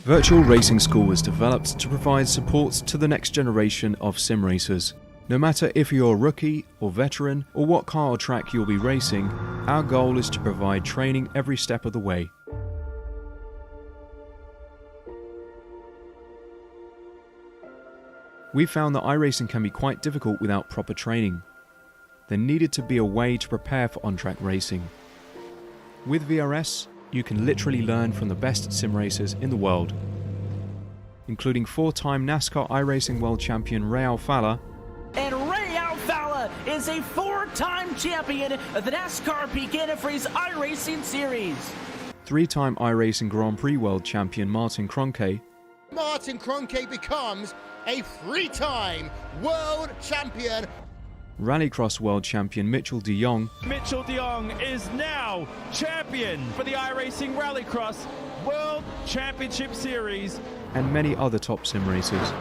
Virtual Racing School was developed to provide support to the next generation of sim racers. No matter if you're a rookie or veteran or what car or track you'll be racing, our goal is to provide training every step of the way. We found that iRacing can be quite difficult without proper training. There needed to be a way to prepare for on-track racing. With VRS, you can literally learn from the best sim racers in the world, including four-time NASCAR iRacing World Champion Ray Alfalla. And Ray Alfalla is a four-time champion of the NASCAR Peak Antifreeze iRacing Series. Three-time iRacing Grand Prix World Champion Martin Kroenke. Martin Kroenke becomes a three-time world champion. Rallycross World Champion Mitchell de Jong. Mitchell de Jong is now champion for the iRacing Rallycross World Championship Series. And many other top sim racers.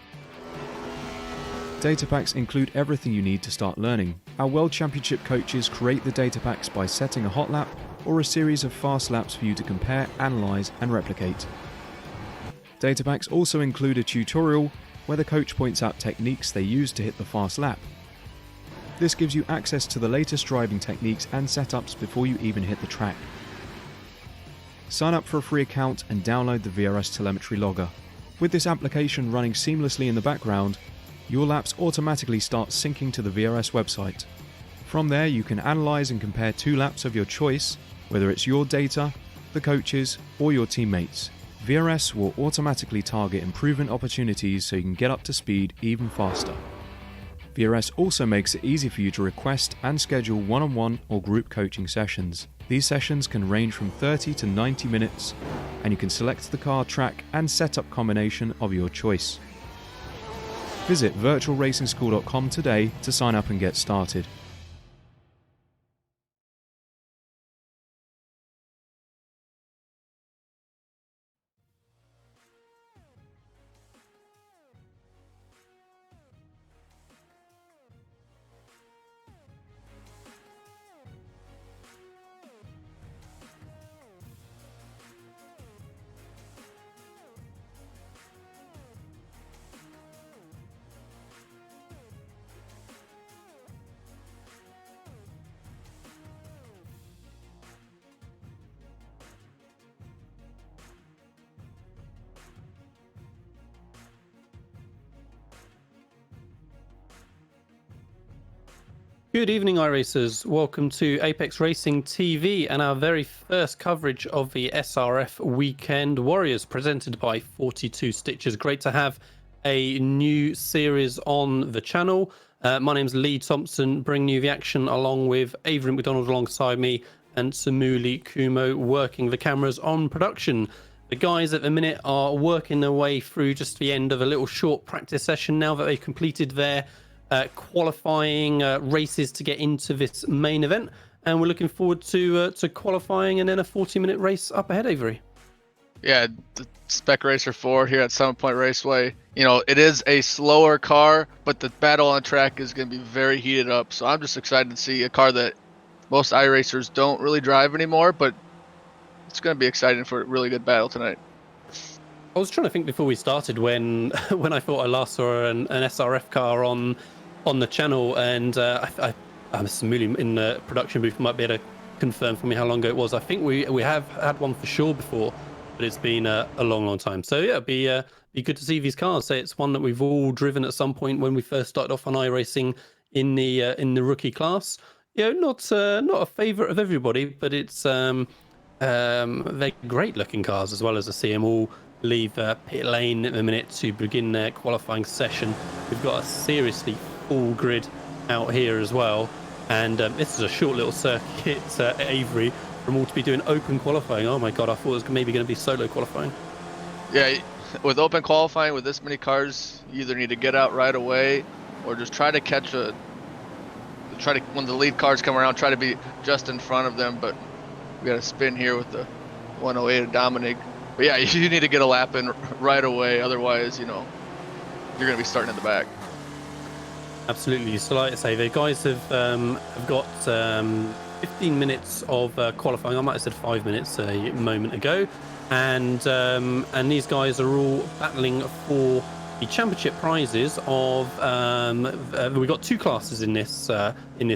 Data packs include everything you need to start learning. Our World Championship coaches create the data packs by setting a hot lap or a series of fast laps for you to compare, analyze, and replicate. Data packs also include a tutorial where the coach points out techniques they use to hit the fast lap. This gives you access to the latest driving techniques and setups before you even hit the track. Sign up for a free account and download the VRS telemetry logger. With this application running seamlessly in the background, your laps automatically start syncing to the VRS website. From there, you can analyze and compare two laps of your choice, whether it's your data, the coaches, or your teammates. VRS will automatically target improvement opportunities so you can get up to speed even faster. VRS also makes it easy for you to request and schedule one-on-one or group coaching sessions. These sessions can range from 30 to 90 minutes, and you can select the car, track, and setup combination of your choice. Visit virtualracingschool.com today to sign up and get started. Good evening, iRacers. Welcome to Apex Racing TV and our very first coverage of the SRF Weekend Warriors presented by 42 Stitches. Great to have a new series on the channel. My name's Lee Thompson, bringing you the action along with Avery McDonald alongside me and Samuli Kumo working the cameras on production. The guys at the minute are working their way through just the end of a little short practice session now that they've completed their qualifying races to get into this main event, and we're looking forward to qualifying and then a 40-minute race up ahead. Avery. Yeah, the Spec Racer 4 here at Summit Point Raceway. You know, it is a slower car, but the battle on track is going to be very heated up. So I'm just excited to see a car that most iRacers don't really drive anymore, but it's going to be exciting for a really good battle tonight. I was trying to think before we started when I thought I last saw an SRF car on the channel, and I'm Samuli in the production booth might be able to confirm for me how long ago it was. I think we have had one for sure before, but it's been a long time. So yeah, it'd be good to see these cars. So it's one that we've all driven at some point when we first started off on iRacing in the rookie class. You know, not a favourite of everybody, but it's they're great looking cars as well. As I see them all leave pit lane in a minute to begin their qualifying session. We've got a seriously full grid out here as well, and this is a short little circuit at Avery from all to be doing open qualifying. Oh my god, I thought it was maybe going to be solo qualifying. Yeah, with open qualifying with this many cars, you either need to get out right away or just try to catch when the lead cars come around, try to be just in front of them. But we got a spin here with the 108 of Dominic. But yeah, you need to get a lap in right away, otherwise, you know, you're going to be starting in the back. Absolutely. So like I say, the guys have got 15 minutes of qualifying. I might have said 5 minutes a moment ago, and these guys are all battling for the championship prizes of. We've got 2 classes in this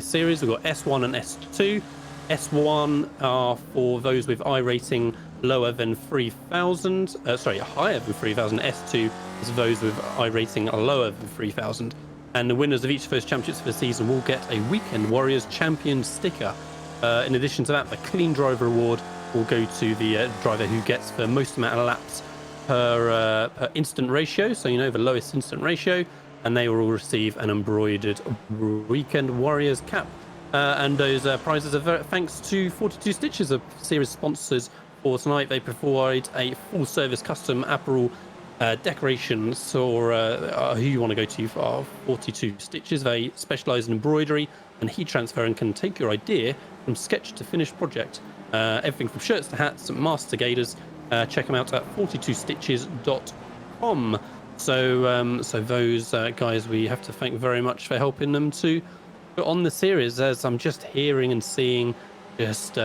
series. We've got S1 and S2. S1 are for those with iRating lower than 3,000. Higher than 3,000. S2 is those with iRating lower than 3,000. And the winners of each of those championships for the season will get a Weekend Warriors Champion sticker. In addition to that, the Clean Driver Award will go to the driver who gets the most amount of laps per instant ratio. So, the lowest instant ratio. And they will all receive an embroidered Weekend Warriors cap. And those prizes are thanks to 42 Stitches, of series sponsors for tonight. They provide a full-service custom apparel decorations, or who you want to go to for 42 Stitches. They specialise in embroidery and heat transfer and can take your idea from sketch to finished project. Everything from shirts to hats, masks to gaiters. Check them out at 42stitches.com. So those guys, we have to thank very much for helping them to put on the series, as I'm just hearing and seeing just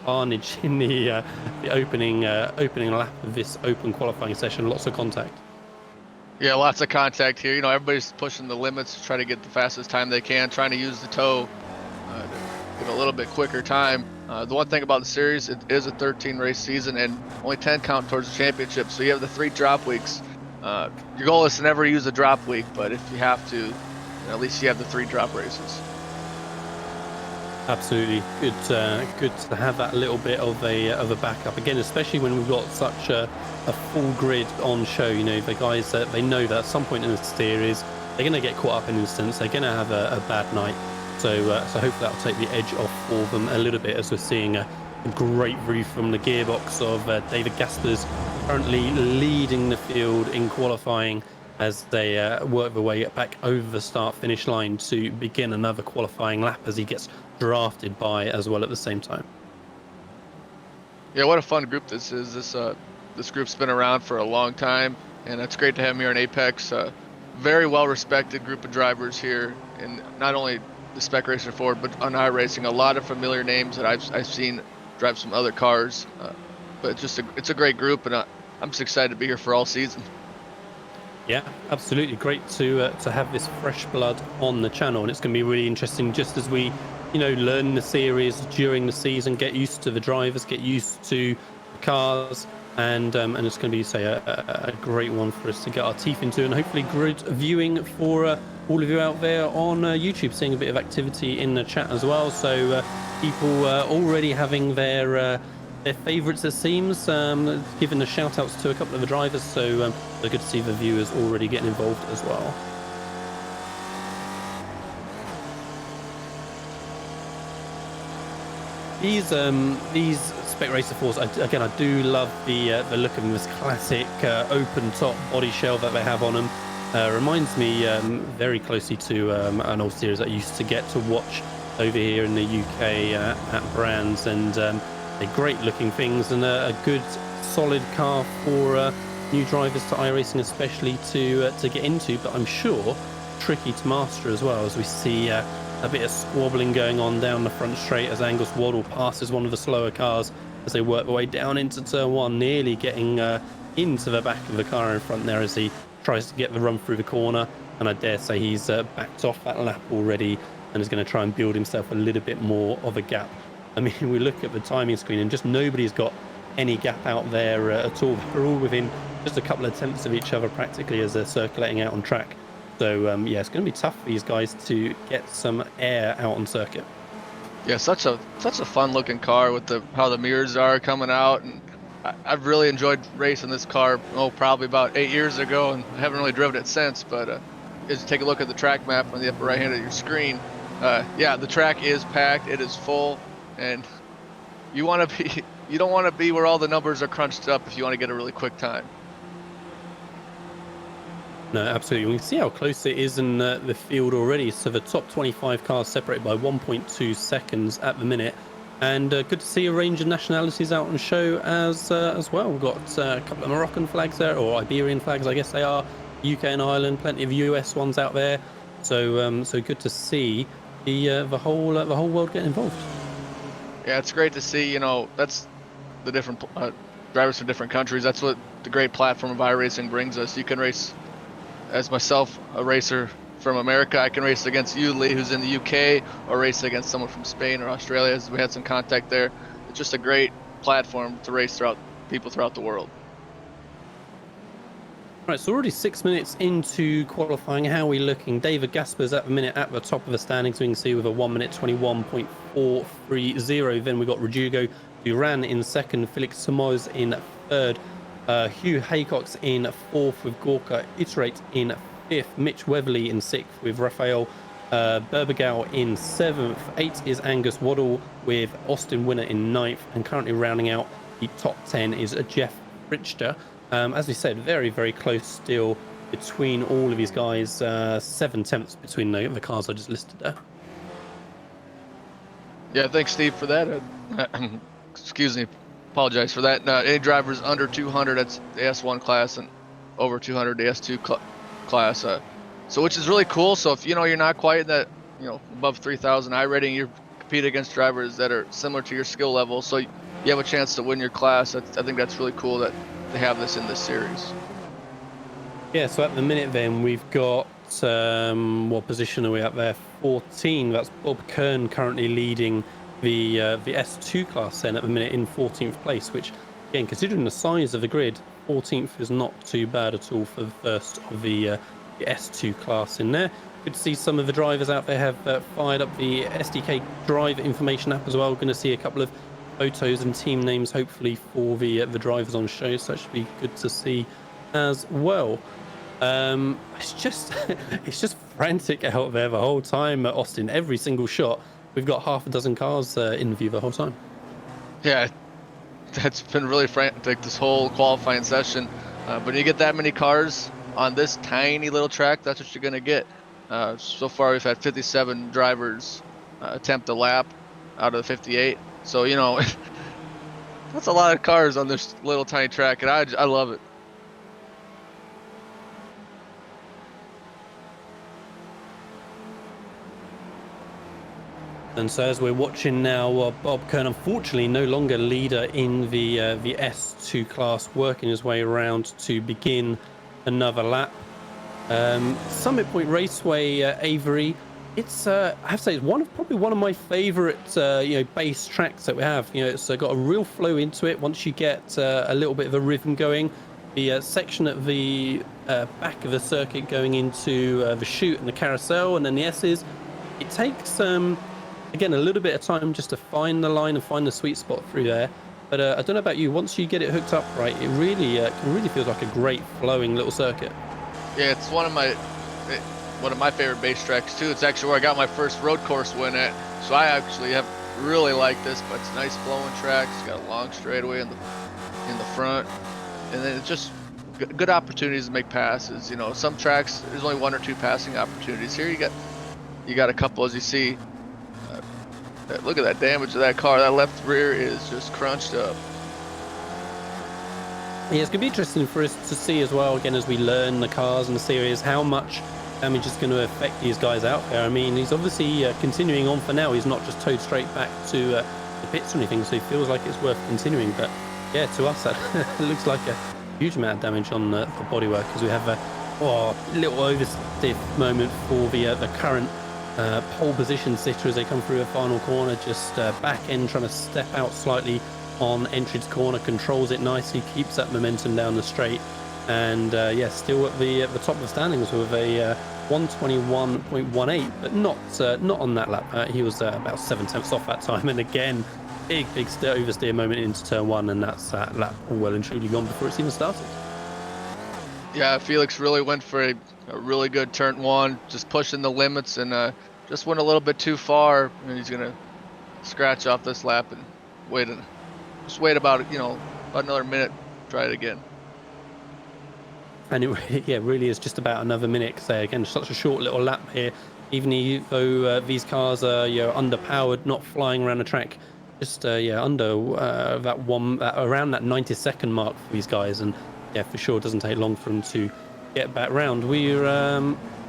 carnage in the opening lap of this open qualifying session. Lots of contact. Yeah, lots of contact here. Everybody's pushing the limits to try to get the fastest time they can, trying to use the toe to get a little bit quicker time. The one thing about the series, it is a 13 race season and only 10 count towards the championship, so you have the 3 drop weeks. Your goal is to never use a drop week, but if you have to, at least you have the 3 drop races. Absolutely, good to have that little bit of a backup again, especially when we've got such a full grid on show. The guys they know that at some point in the series they're going to get caught up in instance. They're going to have a bad night, so hopefully that'll take the edge off for them a little bit, as we're seeing a great roof from the gearbox of David Gaspers, currently leading the field in qualifying as they work their way back over the start-finish line to begin another qualifying lap as he gets drafted by as well at the same time. Yeah, what a fun group this is. This group's been around for a long time, and it's great to have them here in Apex. Very well-respected group of drivers here, and not only the Spec Racer Ford, but on iRacing, a lot of familiar names that I've seen drive some other cars. But it's a great group, and I'm just excited to be here for all season. Yeah, absolutely. Great to have this fresh blood on the channel, and it's going to be really interesting just as we, learn the series during the season, get used to the drivers, get used to the cars, and it's going to be, a great one for us to get our teeth into, and hopefully good viewing for all of you out there on YouTube, seeing a bit of activity in the chat as well. So people already having their favourites, it seems, giving the shout outs to a couple of the drivers, so good to see the viewers already getting involved as well. These Spec Racer 4s, again, I do love the look of them, this classic open top body shell that they have on them. Reminds me very closely to an old series I used to get to watch over here in the UK at Brands, and they're great looking things, and a good solid car for new drivers to iRacing especially to get into, but I'm sure tricky to master as well, as we see a bit of squabbling going on down the front straight as Angus Waddle passes one of the slower cars as they work their way down into turn 1, nearly getting into the back of the car in front there as he tries to get the run through the corner, and I dare say he's backed off that lap already and is going to try and build himself a little bit more of a gap. I mean, we look at the timing screen and just nobody's got any gap out there at all. They're all within just a couple of tenths of each other practically as they're circulating out on track. So yeah, it's going to be tough for these guys to get some air out on circuit. Yeah, such a fun looking car with how the mirrors are coming out, and I've really enjoyed racing this car. Probably about 8 years ago, and I haven't really driven it since. But just take a look at the track map on the upper right hand of your screen. Yeah, the track is packed. It is full, and you don't want to be where all the numbers are crunched up if you want to get a really quick time. No, absolutely. We can see how close it is in the field already. So the top 25 cars separated by 1.2 seconds at the minute. And good to see a range of nationalities out on show as well. We've got a couple of Moroccan flags there, or Iberian flags, I guess they are. UK and Ireland, plenty of US ones out there. So good to see the whole world get involved. Yeah, it's great to see. You know, that's the different drivers from different countries. That's what the great platform of iRacing brings us. You can race as myself, a racer from America. I can race against you, Lee, who's in the UK, or race against someone from Spain or Australia, as we had some contact there. It's just a great platform to race people throughout the world. Right, so already 6 minutes into qualifying. How are we looking? David Gasper's at the minute at the top of the standings. We can see with a 1 minute 21.430. Then we got Rodrigo Duran in second, Felix Somoz in third, Hugh Haycock's in fourth with Gorka Iterate in fifth, Mitch Weatherly in sixth with Rafael Berbagal in seventh. Eighth is Angus Waddle with Austin Winner in ninth, and currently rounding out the top 10 is Jeff Richter. As we said, very, very close still between all of these guys. 7/10 between the cars I just listed there. Yeah, thanks, Steve, for that. Excuse me, apologize for that. Any drivers under 200, that's the S1 class, and over 200, the S2 class. So which is really cool. So if you're not quite in that, above 3,000 I rating, you're competing against drivers that are similar to your skill level. So you have a chance to win your class. I think that's really cool that they have this in this series. Yeah, so at the minute then we've got what position are we at there? 14. That's Bob Kern currently leading the S2 class then at the minute in 14th place, which again, considering the size of the grid, 14th is not too bad at all for the first of the S2 class in there. Good to see some of the drivers out there have fired up the SDK driver information app as well. Going to see a couple of photos and team names hopefully for the drivers on show, so that should be good to see as well. It's just frantic out there the whole time at Austin. Every single shot we've got half a dozen cars in view the whole time. Yeah, that's been really frantic this whole qualifying session, but when you get that many cars on this tiny little track, that's what you're going to get. So far we've had 57 drivers attempt a lap out of the 58. So, that's a lot of cars on this little tiny track, and I love it. And so as we're watching now, Bob Kern, unfortunately no longer leader in the S2 class, working his way around to begin another lap. Summit Point Raceway, Avery. It's I have to say, it's probably one of my favourite base tracks that we have. It's got a real flow into it once you get a little bit of a rhythm going. The section at the back of the circuit going into the chute and the carousel and then the S's, it takes again a little bit of time just to find the line and find the sweet spot through there. But I don't know about you, once you get it hooked up right, it really feels like a great flowing little circuit. Yeah, it's one of my favorite base tracks too. It's actually where I got my first road course win at, so I actually have really liked this. But it's a nice flowing track. It's got a long straightaway in the front, and then it's just good opportunities to make passes. Some tracks there's only one or two passing opportunities. Here you got a couple, as you see. Look at that damage to that car. That left rear is just crunched up. Yeah, it's going to be interesting for us to see as well, again, as we learn the cars in the series, how much damage is going to affect these guys out there. I mean, he's obviously continuing on for now. He's not just towed straight back to the pits or anything, so he feels like it's worth continuing. But yeah, to us, that looks like a huge amount of damage on the bodywork, because we have a little overstiff moment for the current pole position sitter as they come through a final corner, just back end trying to step out slightly on Entry's corner, controls it nicely, keeps that momentum down the straight, and still at the top of the standings with a 121.18, but not on that lap. He was about 7/10 off that time, and again big oversteer moment into turn one, and that's that lap all well and truly gone before it's even started. Yeah, Felix really went for a really good turn one, just pushing the limits, and just went a little bit too far, and he's gonna scratch off this lap and wait about another minute, try it again. And it really is just about another minute, because again, such a short little lap here, even though these cars are underpowered, not flying around the track, just under around that 90-second mark for these guys, and for sure it doesn't take long for them to get back round. We're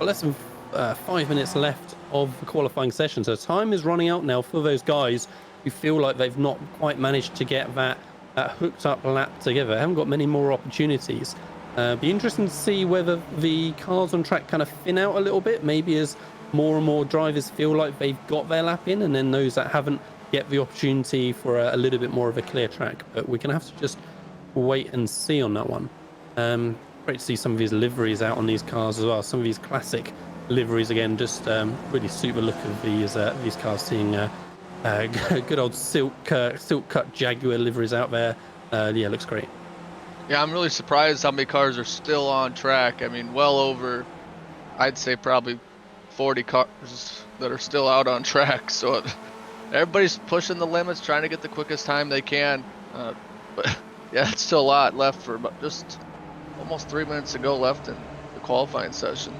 less than 5 minutes left of the qualifying session, so time is running out now for those guys who feel like they've not quite managed to get that hooked up lap together. Haven't got many more opportunities. Be interesting to see whether the cars on track kind of thin out a little bit, maybe as more and more drivers feel like they've got their lap in, and then those that haven't get the opportunity for a little bit more of a clear track. But we're going to have to just wait and see on that one. Great to see some of these liveries out on these cars as well. Some of these classic liveries again, just really suit the look of these cars. Seeing good old silk cut Jaguar liveries out there, yeah, looks great. Yeah, I'm really surprised how many cars are still on track. I mean, well over, I'd say probably 40 cars that are still out on track. So everybody's pushing the limits, trying to get the quickest time they can. But yeah, it's still a lot left for about just almost 3 minutes to go left in the qualifying session.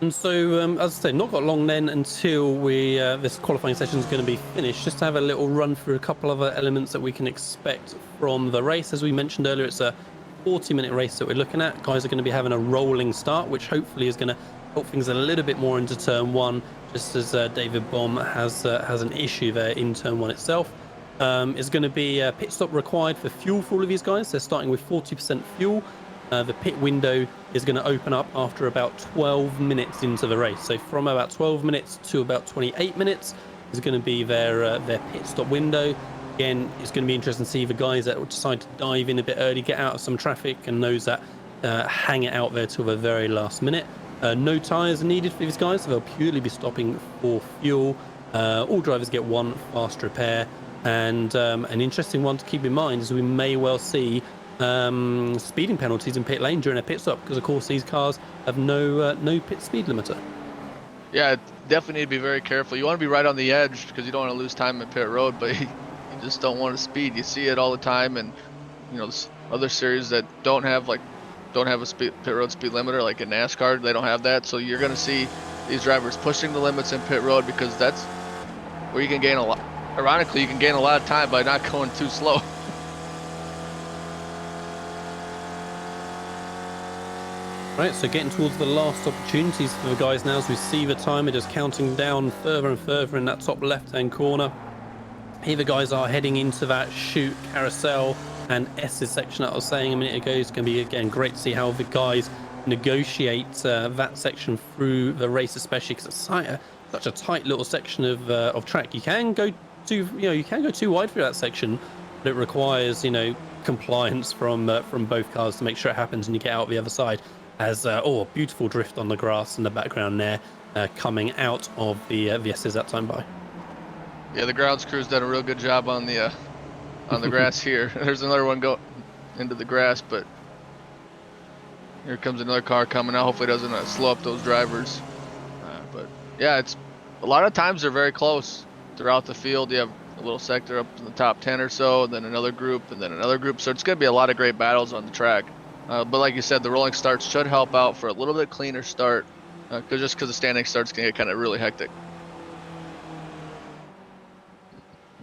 And so, as I say, not got long then until this qualifying session is going to be finished. Just to have a little run through a couple other elements that we can expect from the race. As we mentioned earlier, it's a 40-minute race that we're looking at. Guys are going to be having a rolling start, which hopefully is going to help things a little bit more into turn one, just as David Baum has an issue there in turn one itself. Is going to be a pit stop required for fuel for all of these guys. They're starting with 40% fuel. The pit window is going to open up after about 12 minutes into the race. So from about 12 minutes to about 28 minutes is going to be their pit stop window. Again, it's going to be interesting to see the guys that will decide to dive in a bit early, get out of some traffic, and those that hang it out there till the very last minute. No tyres are needed for these guys, so they'll purely be stopping for fuel. All drivers get one fast repair. And an interesting one to keep in mind is we may well see speeding penalties in pit lane during a pit stop, because of course these cars have no pit speed limiter. Yeah, definitely need to be very careful. You want to be right on the edge because you don't want to lose time in pit road, but you just don't want to speed. You see it all the time, and you know, other series that don't have a pit road speed limiter, like in NASCAR, they don't have that. So you're going to see these drivers pushing the limits in pit road, because that's where you can gain a lot. Ironically, you can gain a lot of time by not going too slow. Right, so getting towards the last opportunities for the guys now, as we see the timer just counting down further and further in that top left-hand corner. Here the guys are heading into that chute, carousel, and S's section that I was saying a minute ago. It's going to be, again, great to see how the guys negotiate that section through the race, especially because it's such a tight little section of track. You can go too wide through that section, but it requires, compliance from both cars to make sure it happens and you get out the other side. As beautiful drift on the grass in the background there, coming out of the S's that time by. Yeah, the grounds crew's done a real good job on the grass here. There's another one go into the grass, but here comes another car coming out. Hopefully it doesn't slow up those drivers. But yeah, it's a lot of times they're very close throughout the field. You have a little sector up in the top 10 or so, and then another group, and then another group. So it's going to be a lot of great battles on the track. But like you said, the rolling starts should help out for a little bit cleaner start, because the standing starts can get kind of really hectic.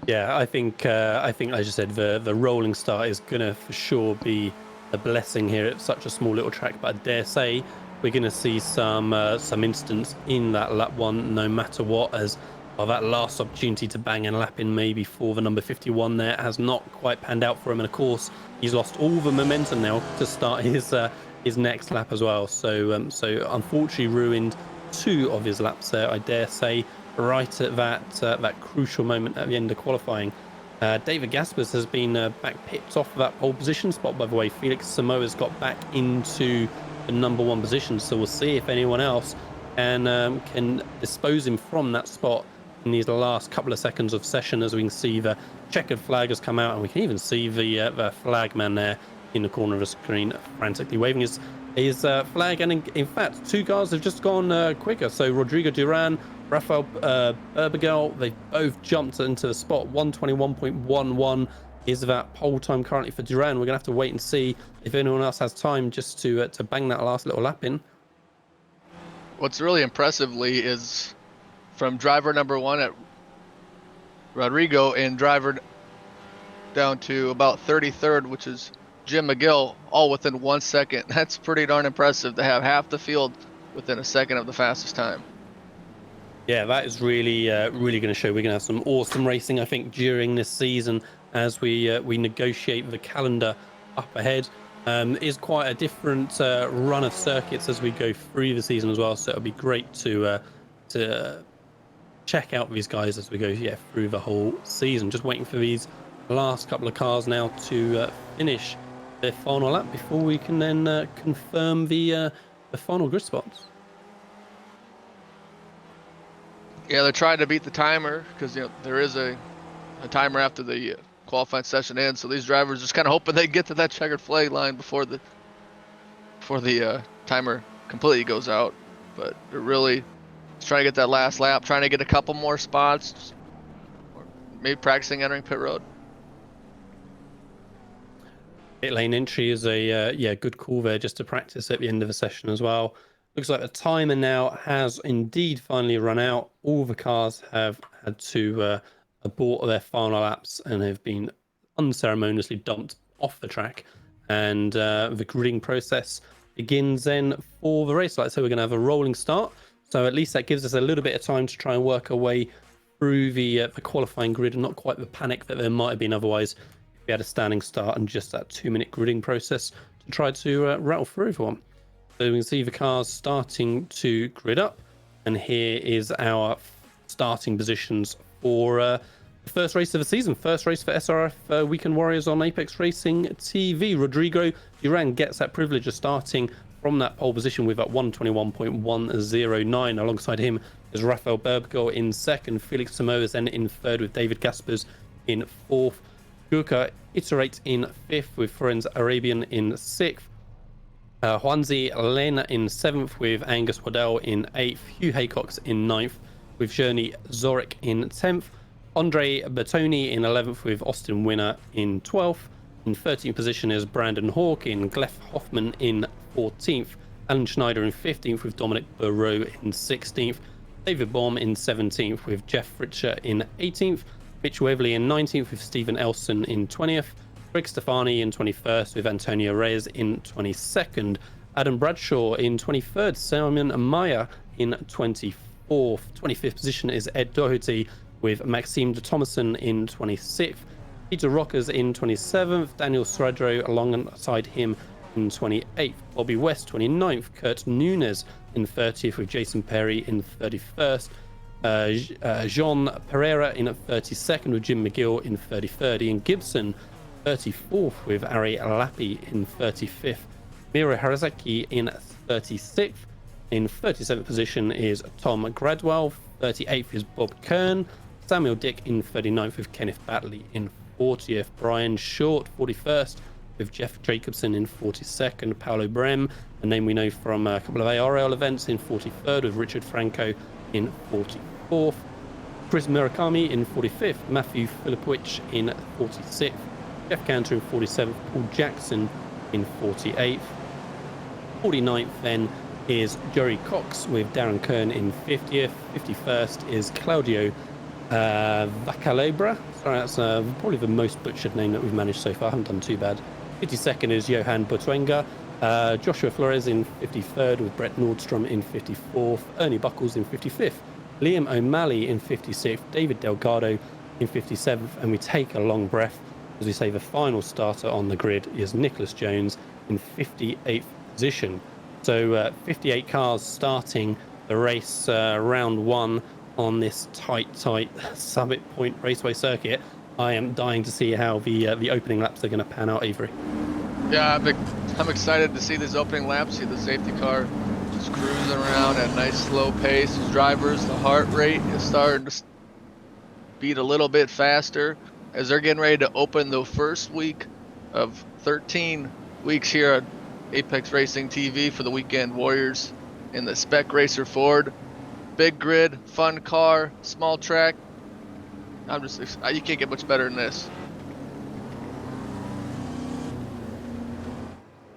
Yeah, I think as you said, the rolling start is gonna for sure be a blessing here at such a small little track. But I dare say we're gonna see some instance in that lap one, no matter what, as that last opportunity to bang and lap in maybe for the number 51 there has not quite panned out for him, and of course he's lost all the momentum now to start his next lap as well. So unfortunately ruined 2 of his laps there, I dare say, right at that crucial moment at the end of qualifying. David Gaspers has been back pipped off that pole position spot, by the way. Felix Samoa's got back into the number 1 position, so we'll see if anyone else can dispose him from that spot in these last couple of seconds of session. As we can see, the checkered flag has come out, and we can even see the flag man there in the corner of the screen frantically waving his flag. And in fact, 2 cars have just gone quicker. So Rodrigo Duran, Rafael Berbergel, they both jumped into the spot. 121.11 is that pole time currently for Duran. We're gonna have to wait and see if anyone else has time just to bang that last little lap in. What's really impressively is from driver number 1 at Rodrigo and driver down to about 33rd, which is Jim McGill, all within 1 second. That's pretty darn impressive to have half the field within a second of the fastest time. Yeah, that is really, really going to show. We're going to have some awesome racing, I think, during this season as we negotiate the calendar up ahead. Is quite a different run of circuits as we go through the season as well. So it'll be great to check out these guys as we go through the whole season. Just waiting for these last couple of cars now to finish their final lap before we can then confirm the final grid spots. Yeah, they're trying to beat the timer because there is a timer after the qualifying session ends. So these drivers just kind of hoping they get to that checkered flag line before the timer completely goes out. But they're really trying to get that last lap, trying to get a couple more spots, or maybe practicing entering pit road. Pit lane entry is a good call there, just to practice at the end of the session as well. Looks like the timer now has indeed finally run out. All the cars have had to abort their final laps and have been unceremoniously dumped off the track. And the gridding process begins then for the race. Like I say, we're going to have a rolling start. So at least that gives us a little bit of time to try and work our way through the qualifying grid, and not quite the panic that there might have been otherwise if we had a standing start and just that 2-minute gridding process to try to rattle through everyone. So we can see the cars starting to grid up, and here is our starting positions for the first race of the season. First race for SRF Weekend Warriors on Apex Racing TV. Rodrigo Duran gets that privilege of starting from that pole position with that 121.109. Alongside him is Rafael Bergel in second. Felix Samoa is then in third with David Gaspers in fourth. Gurka Iterate in fifth with Ferenz Arabian in sixth. Juanzi Lena in seventh with Angus Waddell in eighth. Hugh Haycox in ninth with Journey Zorik in 10th. Andre Bertoni in 11th with Austin Winner in 12th. In 13th position is Brandon Hawke in Gleff Hoffman in 14th. Alan Schneider in 15th with Dominic Burrow in 16th. David Baum in 17th with Jeff Fritcher in 18th. Mitch Waverley in 19th with Stephen Elson in 20th. Greg Stefani in 21st with Antonio Reyes in 22nd. Adam Bradshaw in 23rd. Simon Maya in 24th. 25th position is Ed Doherty with Maxime de Thomason in 26th. Peter Rockers in 27th. Daniel Stradro alongside him in 28th. Bobby West 29th. Kurt Nunes in 30th with Jason Perry in 31st. Jean Pereira in 32nd with Jim McGill in 33rd. Ian Gibson 34th with Ari Lappi in 35th. Miro Harazaki in 36th. In 37th position is Tom Gradwell. 38th is Bob Kern. Samuel Dick in 39th with Kenneth Batley in 40th. Brian Short 41st with Jeff Jacobson in 42nd. Paolo Brem, a name we know from a couple of ARL events, in 43rd with Richard Franco in 44th. Chris Murakami in 45th. Matthew Filipowicz in 46th. Jeff Cantor in 47th. Paul Jackson in 48th. 49th then is Jory Cox with Darren Kern in 50th. 51st is Claudio Vacalobra. Sorry, that's probably the most butchered name that we've managed so far. I haven't done too bad. 52nd is Johan Botuenga. Joshua Flores in 53rd with Brett Nordstrom in 54th. Ernie Buckles in 55th. Liam O'Malley in 56th. David Delgado in 57th. And we take a long breath as we say the final starter on the grid is Nicholas Jones in 58th position. So 58 cars starting the race round one on this tight Summit Point Raceway circuit. I am dying to see how the opening laps are going to pan out, Avery. Yeah, I'm excited to see these opening laps. See the safety car just cruising around at a nice slow pace. As drivers, the heart rate is starting to beat a little bit faster as they're getting ready to open the first week of 13 weeks here at Apex Racing TV for the Weekend Warriors in the Spec Racer Ford. Big grid, fun car, small track. You can't get much better than this.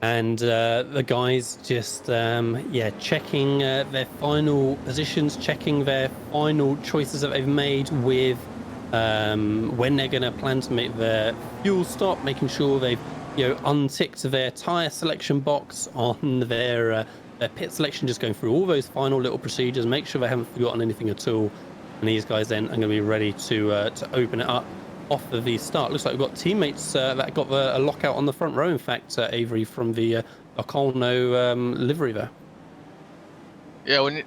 And the guys just checking their final positions, checking their final choices that they've made with when they're going to plan to make their fuel stop, making sure they've unticked their tyre selection box on their pit selection, just going through all those final little procedures, make sure they haven't forgotten anything at all. And these guys then are going to be ready to open it up off of the start. Looks like we've got teammates that got a lockout on the front row, in fact, Avery, from the Ocalno livery there. Yeah, when you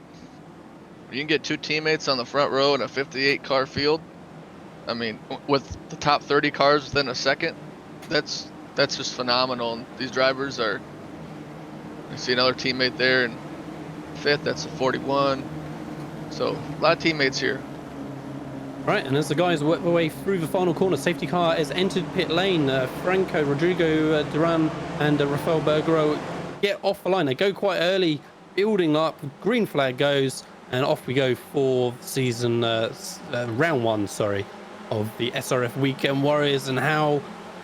can get 2 teammates on the front row in a 58 car field, I mean, with the top 30 cars within a second, that's just phenomenal. And these drivers are, you see another teammate there in 5th, that's a 41. So a lot of teammates here. Right, and as the guys work their way through the final corner, safety car has entered pit lane. Franco, Rodrigo Duran and Rafael Bergero get off the line. They go quite early, building up, green flag goes, and off we go for season round 1, of the SRF Weekend Warriors. And how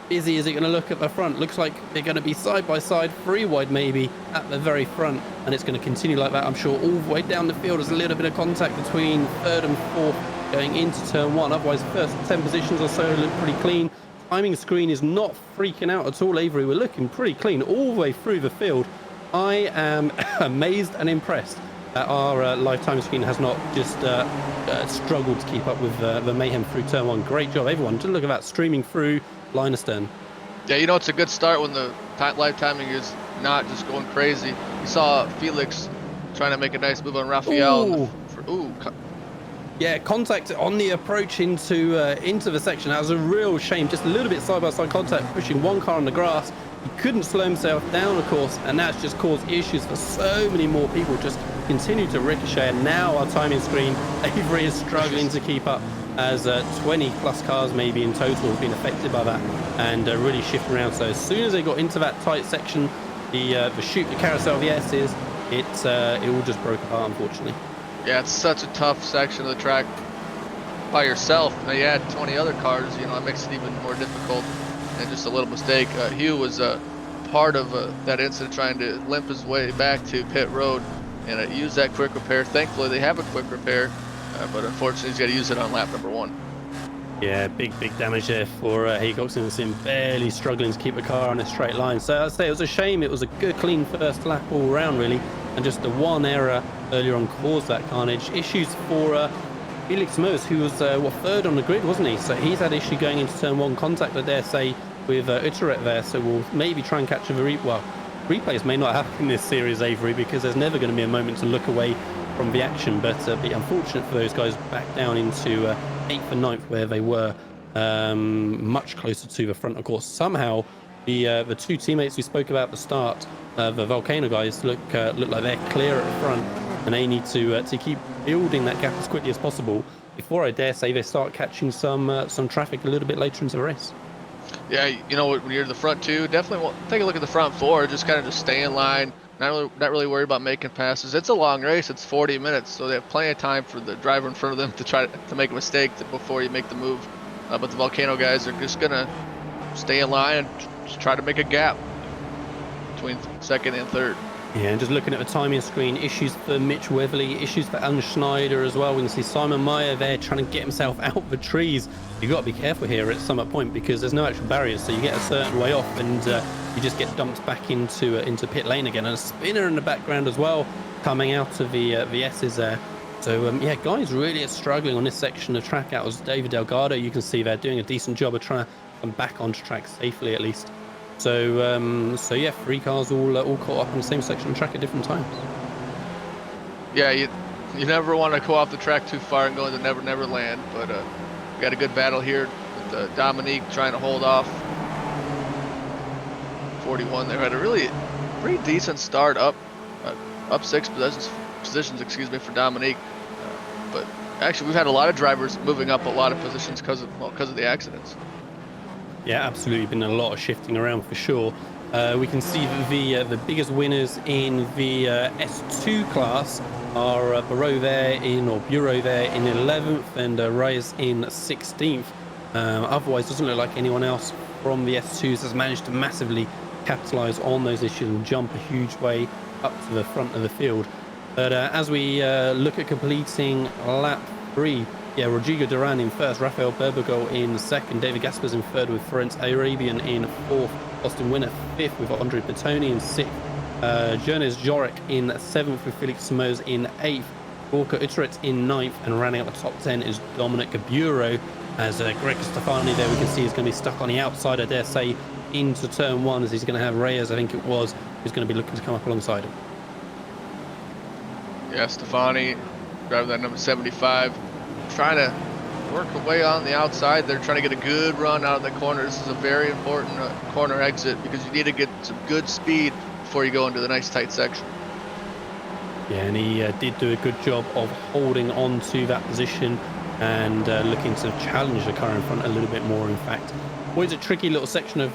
busy is it going to look at the front? Looks like they're going to be side by side, 3 wide maybe at the very front, and it's going to continue like that, I'm sure, all the way down the field. There's a little bit of contact between 3rd and 4th going into turn 1. Otherwise, first 10 positions or so look pretty clean. Timing screen is not freaking out at all, Avery. We're looking pretty clean all the way through the field. I am amazed and impressed that our live time screen has not just struggled to keep up with the mayhem through turn 1. Great job, everyone. Just look at that, streaming through line astern. Yeah, it's a good start when the live timing is not just going crazy. You saw Felix trying to make a nice move on Rafael. Yeah, contact on the approach into the section. That was a real shame. Just a little bit side-by-side contact, pushing one car on the grass. He couldn't slow himself down, of course, and that's just caused issues for so many more people. Just continue to ricochet, and now our timing screen, Avery is struggling to keep up, as 20 plus cars maybe in total have been affected by that, and really shifting around. So as soon as they got into that tight section, the carousel of the S's, it all just broke apart, unfortunately. Yeah, it's such a tough section of the track by yourself. Now you add 20 other cars, it makes it even more difficult. And just a little mistake. Hugh was part of that incident, trying to limp his way back to pit road and use that quick repair. Thankfully, they have a quick repair, but unfortunately, he's got to use it on lap number 1. Yeah, big damage there for Haycox, and him barely struggling to keep the car on a straight line. So I'd say it was a shame. It was a good, clean first lap all around, really, and just the one error earlier on caused that carnage. Issues for Felix Moers, who was 3rd on the grid, wasn't he? So he's had issue going into turn 1, contact, I dare say, with Uteret there. So we'll maybe try and catch a replays may not happen in this series, Avery, because there's never going to be a moment to look away from the action. But be unfortunate for those guys back down into 8th and 9th, where they were much closer to the front. Of course, somehow the 2 teammates we spoke about at the start, the Volcano guys, look like they're clear at the front, and they need to keep building that gap as quickly as possible before, I dare say, they start catching some traffic a little bit later into the race. Yeah, when you're in the front 2, definitely take a look at the front 4. Just stay in line. Not really worried about making passes. It's a long race. It's 40 minutes, so they have plenty of time for the driver in front of them to try to make a mistake before you make the move. But the Volcano guys are just gonna stay in line and just try to make a gap between 2nd and 3rd. Yeah, and just looking at the timing screen, issues for Mitch Weatherly, issues for Alan Schneider as well. We can see Simon Meyer there trying to get himself out of the trees. You've got to be careful here at some point, because there's no actual barriers, so you get a certain way off and you just get dumped back into pit lane again. And a spinner in the background as well, coming out of the S's there. So yeah, guys really are struggling on this section of track. Out was David Delgado. You can see they're doing a decent job of trying to come back onto track safely, at least. So yeah, 3 cars all caught up in the same section of track at different times. Yeah, you never want to go off the track too far and go into Never Never Land, but we got a good battle here with Dominique trying to hold off 41 there. Had a really pretty decent start up 6 positions, for Dominique. But actually, we've had a lot of drivers moving up a lot of positions because of the accidents. Yeah, absolutely. Been a lot of shifting around for sure. We can see the biggest winners in the S2 class are Bureau there in 11th, and Reyes in 16th. Otherwise, doesn't look like anyone else from the S2s has managed to massively capitalize on those issues and jump a huge way up to the front of the field. But as we look at completing lap 3, yeah, Rodrigo Duran in first, Rafael Berbigol in second, David Gaspers in third with Ferenc Arabian in fourth, Austin Winner fifth with Andre Bertoni in sixth, Jonas Jorek in seventh with Felix Simoes in eighth, Gorka Utterit in ninth, and rounding out the top 10 is Dominic Gaburo, as Greg Stefani there we can see is going to be stuck on the outside, I dare say, into turn one, as he's going to have Reyes, I think it was, who's going to be looking to come up alongside him. Yeah, Stefani, driving that number 75, trying to work away on the outside. They're trying to get a good run out of the corner. This is a very important corner exit because you need to get some good speed before you go into the nice tight section. Yeah, and he did do a good job of holding on to that position and looking to challenge the car in front a little bit more, in fact. Always a tricky little section of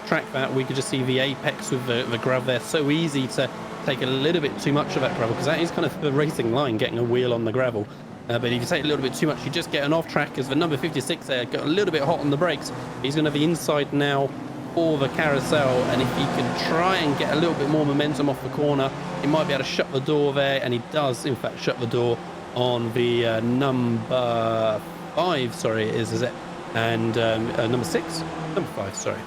track that we could just see the apex with the gravel there. So easy to take a little bit too much of that gravel, because that is kind of the racing line, getting a wheel on the gravel. But if you take a little bit too much, you just get an off track, as the number 56 there got a little bit hot on the brakes. He's going to have the inside now for the carousel, and if he can try and get a little bit more momentum off the corner, he might be able to shut the door there, and he does in fact shut the door on the number 5, sorry, is it? And number 6? Number 5, sorry.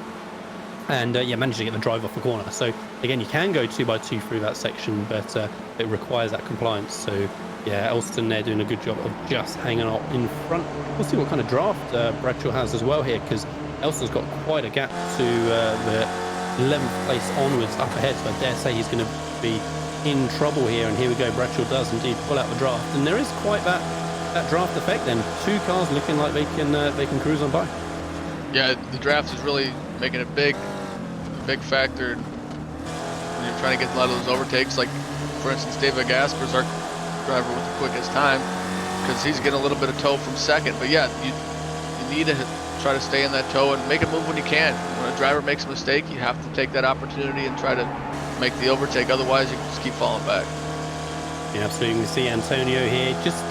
And yeah, managed to get the drive off the corner. So again, you can go 2x2 through that section, but it requires that compliance. So yeah, Elston there doing a good job of just hanging out in front. We'll see what kind of draft Bradshaw has as well here, because Elston's got quite a gap to the 11th place onwards up ahead. So I dare say he's going to be in trouble here. And here we go, Bradshaw does indeed pull out the draft, and there is quite that draft effect. Then 2 cars looking like they can cruise on by. Yeah, the draft is really making a big factor when you're trying to get a lot of those overtakes. Like, for instance, David Gaspers, our driver with the quickest time, because he's getting a little bit of tow from second. But yeah, you need to try to stay in that tow and make a move when you can. When a driver makes a mistake, you have to take that opportunity and try to make the overtake. Otherwise, you can just keep falling back. Yeah, absolutely. We see Antonio here just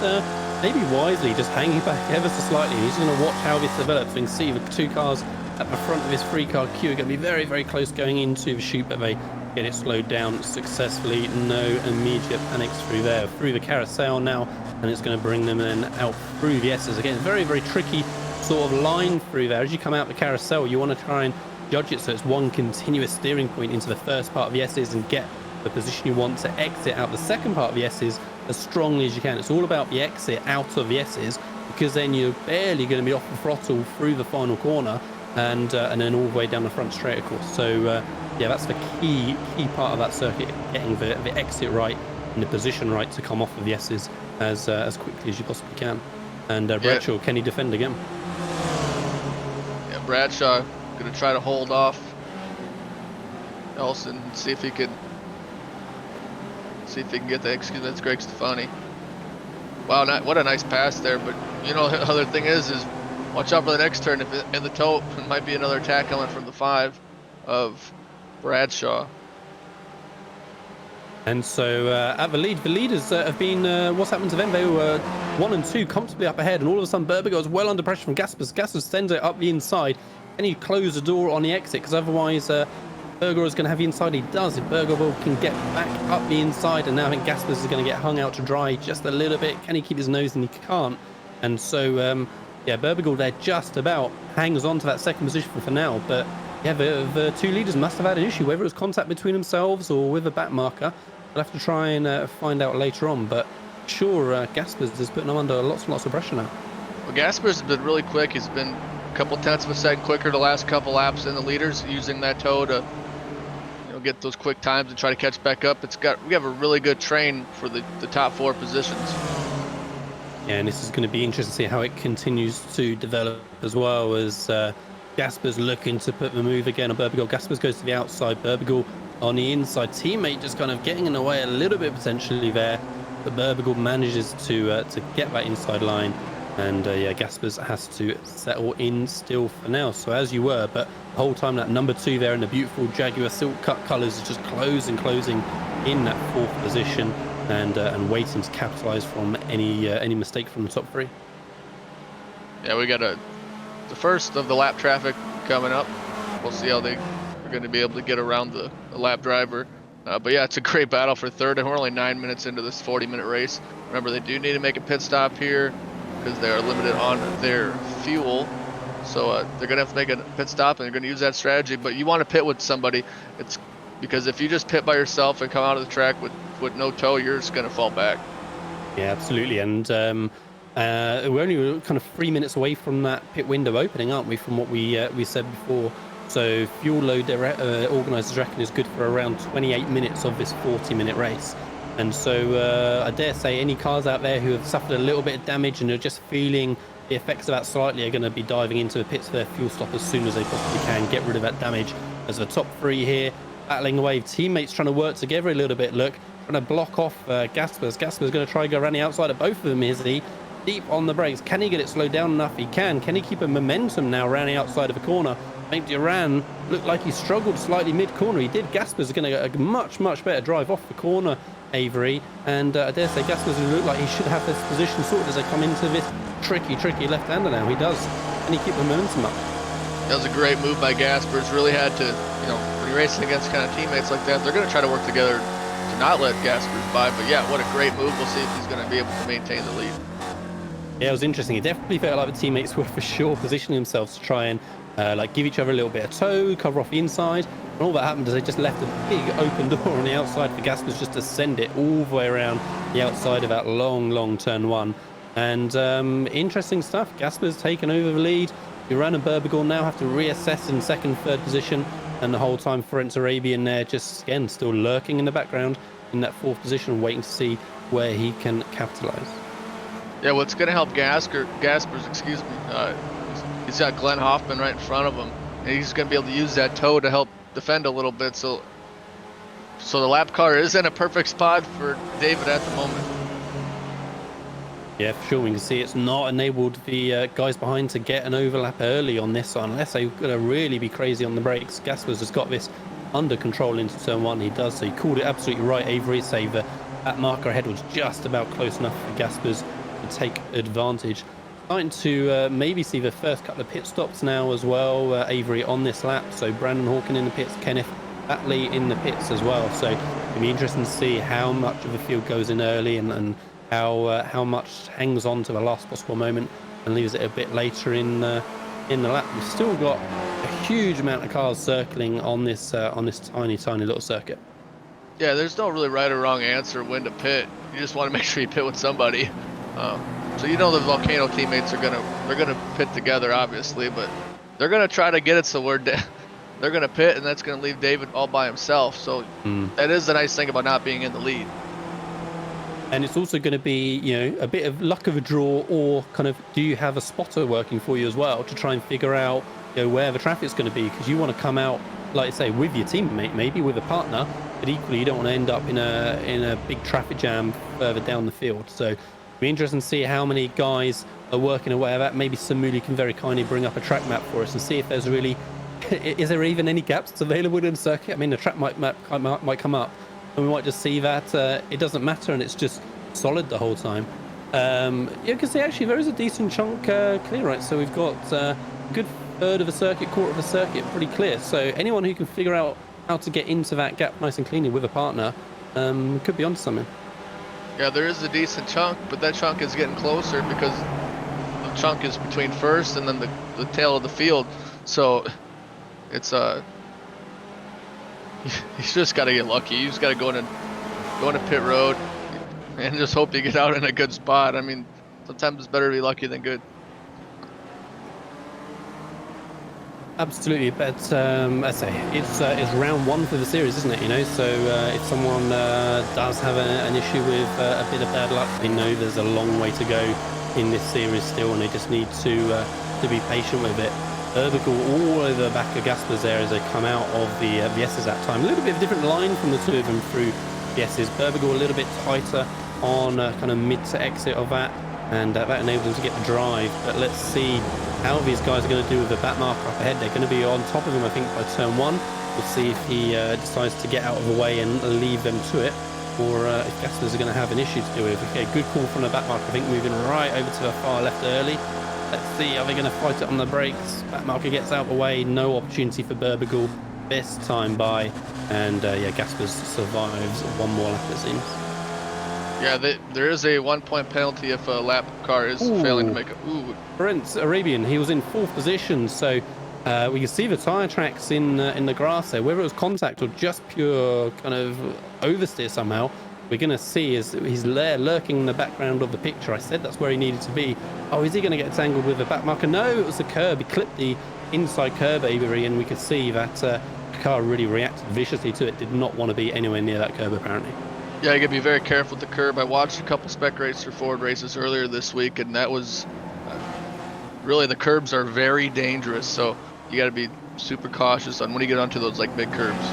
maybe wisely just hanging back ever so slightly. He's going to watch how this develops. We can see the 2 cars at the front of his 3-car queue are going to be very, very close going into the chute, but they get it slowed down successfully. No immediate panics through there. Through the carousel now, and it's going to bring them then out through the S's. Again, very, very tricky sort of line through there. As you come out the carousel, you want to try and judge it so it's one continuous steering point into the first part of the S's and get the position you want to exit out the second part of the S's as strongly as you can. It's all about the exit out of the S's, because then you're barely going to be off the throttle through the final corner, and then all the way down the front straight, of course. So yeah, that's the key part of that circuit, getting the exit right and the position right to come off of the S's as quickly as you possibly can. And Bradshaw, can he defend again? Yeah, Bradshaw going to try to hold off Elson and see if he can get the execute. That's Greg Stefani. Wow, what a nice pass there. But you know, the other thing is watch out for the next turn. If in the tow, it might be another attack coming from the 5 of Bradshaw. And so at the leaders have been, what's happened to them? They were 1 and 2 comfortably up ahead, and all of a sudden Berbigol is well under pressure from Gaspers. Gaspers sends it up the inside. Can he close the door on the exit? Because otherwise Berger is going to have the inside. He does. If Berger can get back up the inside, and now I think Gaspers is going to get hung out to dry just a little bit. Can he keep his nose? And he can't. And so yeah, Berbigol there just about hangs on to that second position for now. But yeah, the 2 leaders must have had an issue, whether it was contact between themselves or with a back marker. We'll have to try and find out later on. But sure, Gaspers is putting them under lots and lots of pressure now. Well, Gaspers has been really quick. He's been a couple tenths of a second quicker the last couple laps than the leaders, using that tow to get those quick times and try to catch back up. We have a really good train for the top 4 positions. Yeah, and this is going to be interesting to see how it continues to develop, as well as Gaspers looking to put the move again on Berbigol. Gaspers goes to the outside, Berbigol on the inside. Teammate just kind of getting in the way a little bit potentially there, but Berbigol manages to get that inside line. And yeah, Gaspers has to settle in still for now. So as you were, but the whole time that number 2 there in the beautiful Jaguar silk cut colours is just closing in that 4th position, and waiting to capitalise from any mistake from the top 3. Yeah, we got the first of the lap traffic coming up. We'll see how they're going to be able to get around the lap driver. But yeah, it's a great battle for 3rd, and we're only 9 minutes into this 40-minute race. Remember, they do need to make a pit stop here. because they are limited on their fuel. So they're gonna have to make a pit stop, and they're gonna use that strategy. But you want to pit with somebody. It's because if you just pit by yourself and come out of the track with no tow, you're just gonna fall back. Yeah, absolutely. And we're only kind of 3 minutes away from that pit window opening, aren't we? From what we said before. So fuel load organisers reckon is good for around 28 minutes of this 40-minute race. And so I dare say any cars out there who have suffered a little bit of damage and are just feeling the effects of that slightly are going to be diving into the pits for their fuel stop as soon as they possibly can, get rid of that damage. As the top three here battling away, teammates trying to work together a little bit. Look, trying to block off Gaspers. Gaspers going to try and go around the outside of both of them. Is he deep on the brakes? Can he get it slowed down enough? He can. Can he keep a momentum now around the outside of a corner? Make Duran look like he struggled slightly mid-corner. He did. Gaspers is going to get a much better drive off the corner, Avery. And I dare say Gaspers will look like he should have this position sorted as they come into this tricky left-hander now. He does. Can he keep the momentum up? That was a great move by Gaspers. Really had to, when you're racing against kind of teammates like that, they're going to try to work together to not let Gaspers by. But yeah, what a great move. We'll see if he's going to be able to maintain the lead. Yeah, it was interesting. It definitely felt like the teammates were for sure positioning themselves to try and give each other a little bit of tow, cover off the inside. And all that happened is they just left a big open door on the outside for Gaspers just to send it all the way around the outside of that long turn one. And interesting stuff. Gaspers taken over the lead. Duran and Berbigal now have to reassess in second, third position. And the whole time Ferenc Arabian there just, again, still lurking in the background in that fourth position, waiting to see where he can capitalize. Yeah, what's going to help Gaspers, he's got Glenn Hoffman right in front of him, and he's going to be able to use that tow to help defend a little bit. So the lap car is in a perfect spot for David at the moment. Yeah, for sure. We can see it's not enabled the guys behind to get an overlap early on this one, unless they're going to really be crazy on the brakes. Gaspers has got this under control into turn one. He does. So he called it absolutely right, Avery. Save that marker ahead was just about close enough for Gaspers to take advantage. Starting to maybe see the first couple of pit stops now as well, Avery, on this lap. So Brandon Hawken in the pits, Kenneth Batley in the pits as well. So it'll be interesting to see how much of the field goes in early and how much hangs on to the last possible moment and leaves it a bit later in the lap. We've still got a huge amount of cars circling on this tiny little circuit. Yeah, there's no really right or wrong answer when to pit. You just want to make sure you pit with somebody. So the Volcano teammates they're gonna pit together, obviously, but they're gonna try to get it so they're gonna pit, and that's gonna leave David all by himself. So that is the nice thing about not being in the lead. And it's also going to be, a bit of luck of a draw, or kind of, do you have a spotter working for you as well to try and figure out, where the traffic's going to be? Because you want to come out, like I say, with your teammate, maybe with a partner, but equally you don't want to end up in a big traffic jam further down the field. So it'll be interesting to see how many guys are working away at that. Maybe Samuli can very kindly bring up a track map for us and see if there's really, is there even any gaps available in the circuit? I mean, the track might come up, and we might just see that it doesn't matter and it's just solid the whole time. Because actually there is a decent chunk clear, right? So we've got a good third of a circuit, quarter of a circuit pretty clear. So anyone who can figure out how to get into that gap nice and cleanly with a partner could be onto something. Yeah, there is a decent chunk, but that chunk is getting closer because the chunk is between first and then the tail of the field. So it's you just got to get lucky. You just got to go into pit road and just hope you get out in a good spot. I mean, sometimes it's better to be lucky than good. Absolutely, but I say it's round one for the series, isn't it? So if someone does have an issue with a bit of bad luck, they know there's a long way to go in this series still, and they just need to be patient with it. Berbigal all over the back of Gaspers there as they come out of the S's that time. A little bit of a different line from the two of them through the S's. Berbigal a little bit tighter on kind of mid to exit of that, and that enables them to get the drive. But let's see how these guys are going to do with the back marker up ahead. They're going to be on top of him, I think, by turn one. We'll see if he decides to get out of the way and leave them to it, or if Gaspers are going to have an issue to do with. Okay, good call from the back marker, I think, moving right over to the far left early. Let's see, are they going to fight it on the brakes? Back marker gets out of the way, no opportunity for Berbigal this time by, and Gaspers survives one more lap, it seems. Yeah, there is a 1-point penalty if a lap car is failing to make it. Ooh. Prince Arabian, he was in 4th position, so we can see the tyre tracks in the grass there. Whether it was contact or just pure kind of oversteer somehow, we're going to see is he's there lurking in the background of the picture. I said that's where he needed to be. Oh, is he going to get tangled with the back marker? No, it was the curb. He clipped the inside curb, Avery, and we could see that the car really reacted viciously to it. Did not want to be anywhere near that curb, apparently. Yeah, you gotta be very careful with the curb. I watched a couple spec racer Ford races earlier this week, and that was really, the curbs are very dangerous. So you gotta be super cautious on when you get onto those like big curbs.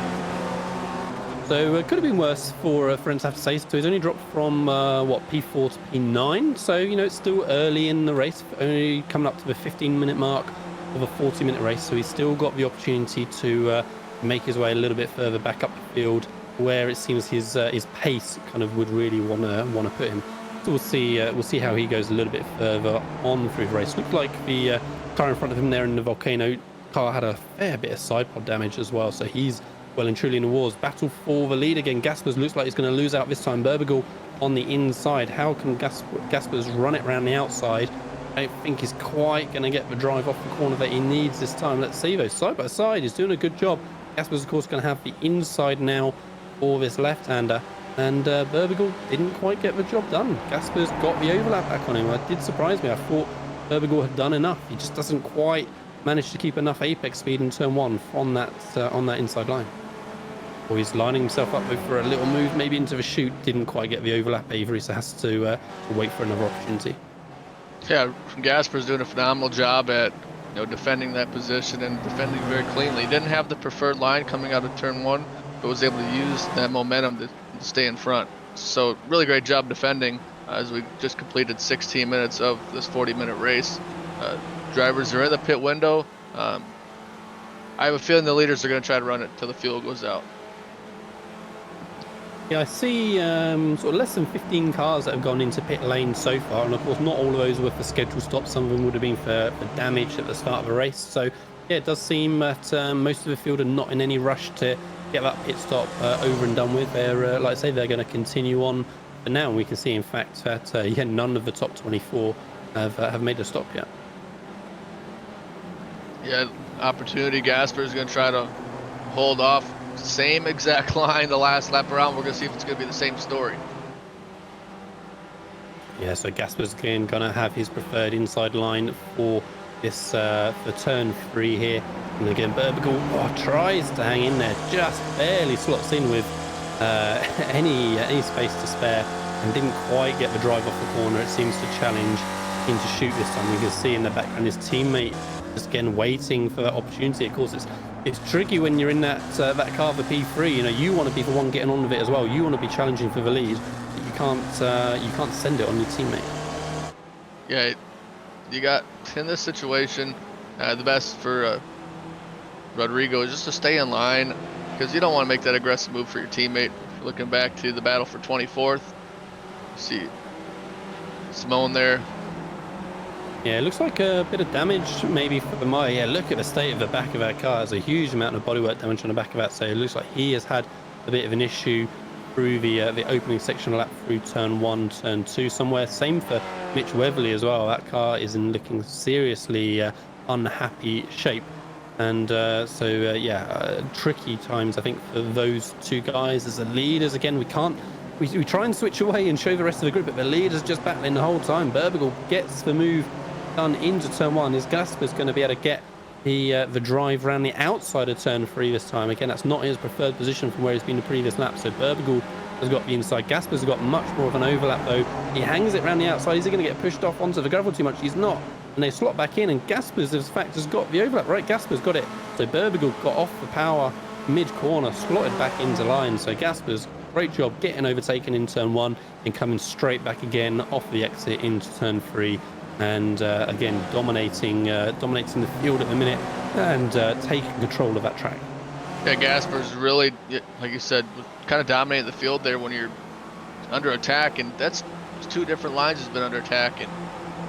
So it could have been worse for Friends, I have to say. So he's only dropped from what, P4 to P9. So it's still early in the race, only coming up to the 15-minute mark of a 40-minute race. So he's still got the opportunity to make his way a little bit further back up the field, where it seems his pace kind of would really want to put him. So we'll see how he goes a little bit further on through the race. Looked like the car in front of him there in the Volcano car had a fair bit of side pod damage as well. So he's well and truly in the wars. Battle for the lead again. Gaspers looks like he's going to lose out this time. Berbigal on the inside. How can Gaspers run it around the outside? I don't think he's quite going to get the drive off the corner that he needs this time. Let's see though. Side by side, he's doing a good job. Gaspers, of course, going to have the inside now for this left-hander, and Berbigal didn't quite get the job done. Gaspers got the overlap back on him. It did surprise me. I thought Berbigal had done enough. He just doesn't quite manage to keep enough apex speed in turn 1 on that inside line. Or he's lining himself up for a little move, maybe into the chute. Didn't quite get the overlap, Avery, so has to wait for another opportunity. Yeah, Gasper's doing a phenomenal job at defending that position and defending very cleanly. He didn't have the preferred line coming out of turn 1, but was able to use that momentum to stay in front. So really great job defending as we just completed 16 minutes of this 40-minute race. Drivers are in the pit window. I have a feeling the leaders are going to try to run it till the fuel goes out. Yeah, I see sort of less than 15 cars that have gone into pit lane so far, and of course not all of those were for scheduled stops. Some of them would have been for damage at the start of the race. So yeah, it does seem that most of the field are not in any rush to get that pit stop over and done with. They're like I say, they're going to continue on for now, and we can see in fact that none of the top 24 have made a stop yet. Yeah, opportunity. Gasper is going to try to hold off. Same exact line the last lap around. We're going to see if it's going to be the same story. Yeah, so Gasper's again going to have his preferred inside line for this for turn 3 here. And again, Berbigal tries to hang in there, just barely slots in with any space to spare, and didn't quite get the drive off the corner. It seems to challenge into shoot this time. You can see in the background his teammate just again waiting for that opportunity. Of course, it's tricky when you're in that car for P3. You want to be the one getting on with it as well. You want to be challenging for the lead, but you can't send it on your teammate. Yeah, you got in this situation, the best for Rodrigo is just to stay in line, because you don't want to make that aggressive move for your teammate. Looking back to the battle for 24th, see Simone there. Yeah, it looks like a bit of damage maybe for the Maya. Yeah, look at the state of the back of that car. There's a huge amount of bodywork damage on the back of that, so it looks like he has had a bit of an issue through the opening section lap through turn 1, turn 2 somewhere. Same for Mitch Weatherly as well. That car is in looking seriously unhappy shape. And tricky times I think for those two guys as the leaders. Again, we try and switch away and show the rest of the group, but the leader's just battling the whole time. Berbigal gets the move done into turn 1. His Gasper's going to be able to get the drive around the outside of turn 3 this time. Again, that's not his preferred position from where he's been the previous lap. So Berbigal has got the inside. Gasper's got much more of an overlap though. He hangs it around the outside. Is he going to get pushed off onto the gravel too much? He's not. And they slot back in, and Gasper's in fact has got the overlap. Right, Gasper's got it. So Berbigal got off the power mid-corner, slotted back into line. So Gasper's great job getting overtaken in turn 1 and coming straight back again off the exit into turn 3. And again, dominating the field at the minute and taking control of that track. Yeah, Gasper's really, like you said, kind of dominating the field there when you're under attack, and that's 2 different lines has been under attack, and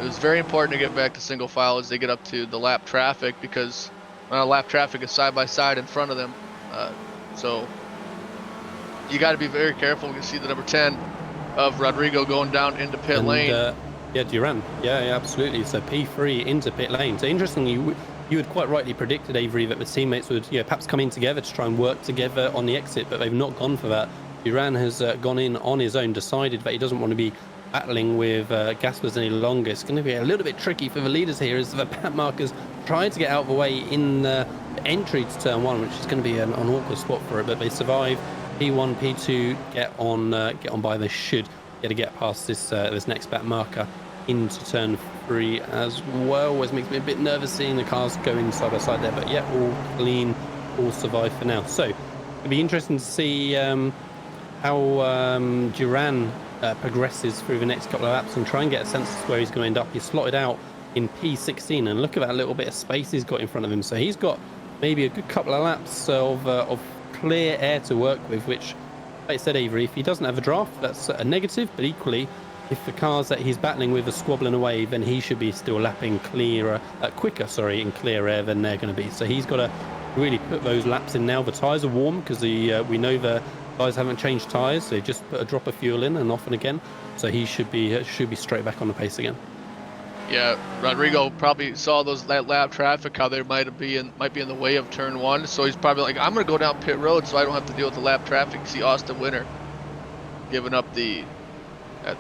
it was very important to get back to single file as they get up to the lap traffic, because lap traffic is side by side in front of them. So you got to be very careful. We can see the number 10 of Rodrigo going down into pit lane. Yeah, Duran. Yeah, absolutely. So P3 into pit lane. So interestingly, you had quite rightly predicted, Avery, that the teammates would perhaps come in together to try and work together on the exit, but they've not gone for that. Duran has gone in on his own, decided that he doesn't want to be battling with Gaspers any longer. It's going to be a little bit tricky for the leaders here as the path markers try to get out of the way in the entry to turn 1, which is going to be an awkward spot for it, but they survive. P1, P2 get on by. They should get to get past this next back marker into turn 3 as well. Always makes me a bit nervous seeing the cars going side by side there, but yeah, all clean, all survive for now. So it'll be interesting to see how Duran progresses through the next couple of laps and try and get a sense of where he's going to end up. He's slotted out in P16, and look at that little bit of space he's got in front of him. So he's got maybe a good couple of laps of clear air to work with, which, like I said, Avery, if he doesn't have a draft, that's a negative, but equally, if the cars that he's battling with are squabbling away, then he should be still lapping quicker in clear air than they're going to be. So he's got to really put those laps in now. The tyres are warm because we know the guys haven't changed tyres. They just put a drop of fuel in and off and again. So he should be straight back on the pace again. Yeah, Rodrigo probably saw that lap traffic, how they might be in the way of turn 1. So he's probably like, I'm going to go down pit road so I don't have to deal with the lap traffic. See Austin Winter giving up at the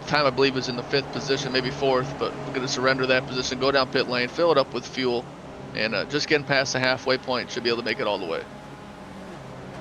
time I believe was in the 5th position, maybe 4th, but we're going to surrender that position, go down pit lane, fill it up with fuel, and just getting past the halfway point should be able to make it all the way.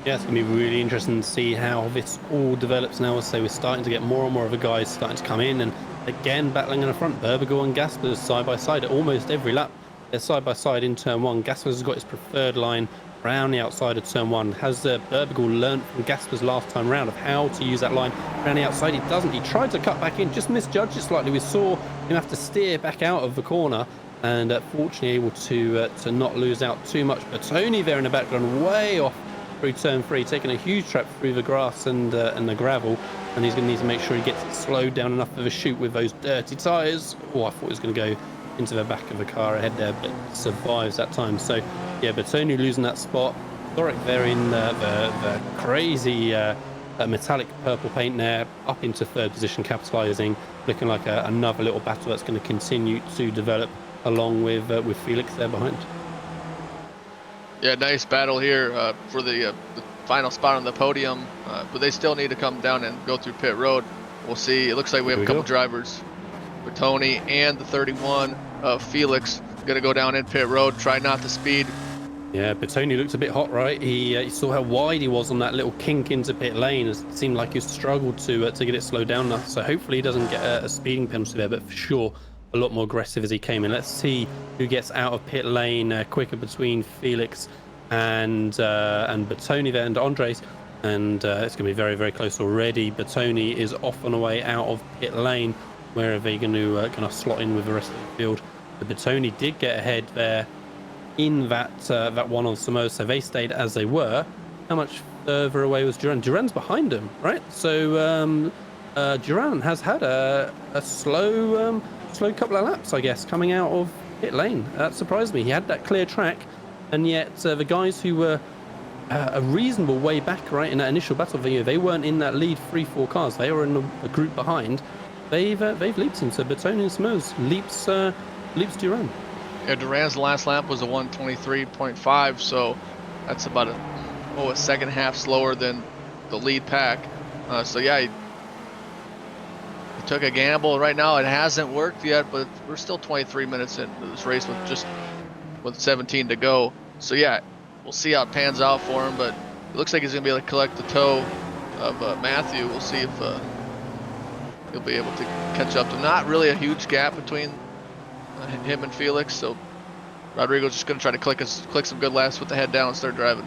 Yeah, it's going to be really interesting to see how this all develops now. So we're starting to get more and more of the guys starting to come in, and again battling in the front. Berbigal and Gaspers side by side at almost every lap. They're side by side in turn 1. Gaspers has got his preferred line around the outside of turn 1. Has Berbigal learned from Gaspers last time round of how to use that line around the outside? He doesn't. He tried to cut back in, just misjudged it slightly. We saw him have to steer back out of the corner, and fortunately able to not lose out too much. But Tony there in the background, way off through turn 3, taking a huge trap through the grass and the gravel, and he's going to need to make sure he gets it slowed down enough for the chute with those dirty tyres. Oh, I thought he was going to go into the back of the car ahead there, but survives that time. So yeah, but Tony losing that spot. Thoric there in the crazy metallic purple paint there, up into 3rd position, capitalising, looking like another little battle that's going to continue to develop along with Felix there behind. Yeah, nice battle here for the final spot on the podium, but they still need to come down and go through pit road. We'll see. It looks like we have a couple drivers, with Tony and the 31 of Felix, going to go down in pit road, try not to speed. Yeah, but Tony looked a bit hot, right? He saw how wide he was on that little kink into pit lane. It seemed like he struggled to get it slowed down now. So hopefully he doesn't get a speeding penalty there, but for sure a lot more aggressive as he came in. Let's see who gets out of pit lane quicker between Felix and Bertoni there, and Andres, and it's going to be very, very close already. Bertoni is off on the way out of pit lane, where they're going to slot in with the rest of the field. But Bertoni did get ahead there in that one on Samoa, so they stayed as they were. How much further away was Duran? Duran's behind him, right? So Duran has had a slow couple of laps, I guess, coming out of pit lane. That surprised me. He had that clear track, and yet the guys who were a reasonable way back, right, in that initial battle video, they weren't in that lead 3-4 cars. They were in a group behind. They've leaped him. So Bertoni and Samoa's leaps Duran. Yeah, Duran's last lap was a 1:23.5, so that's about a second half slower than the lead pack. So yeah, he took a gamble. Right now it hasn't worked yet, but we're still 23 minutes into this race with 17 to go. So yeah, we'll see how it pans out for him, but it looks like he's going to be able to collect the toe of Matthew. We'll see if he'll be able to catch up to not really a huge gap between him and Felix. So Rodrigo's just going to try to click some good laps with the head down and start driving.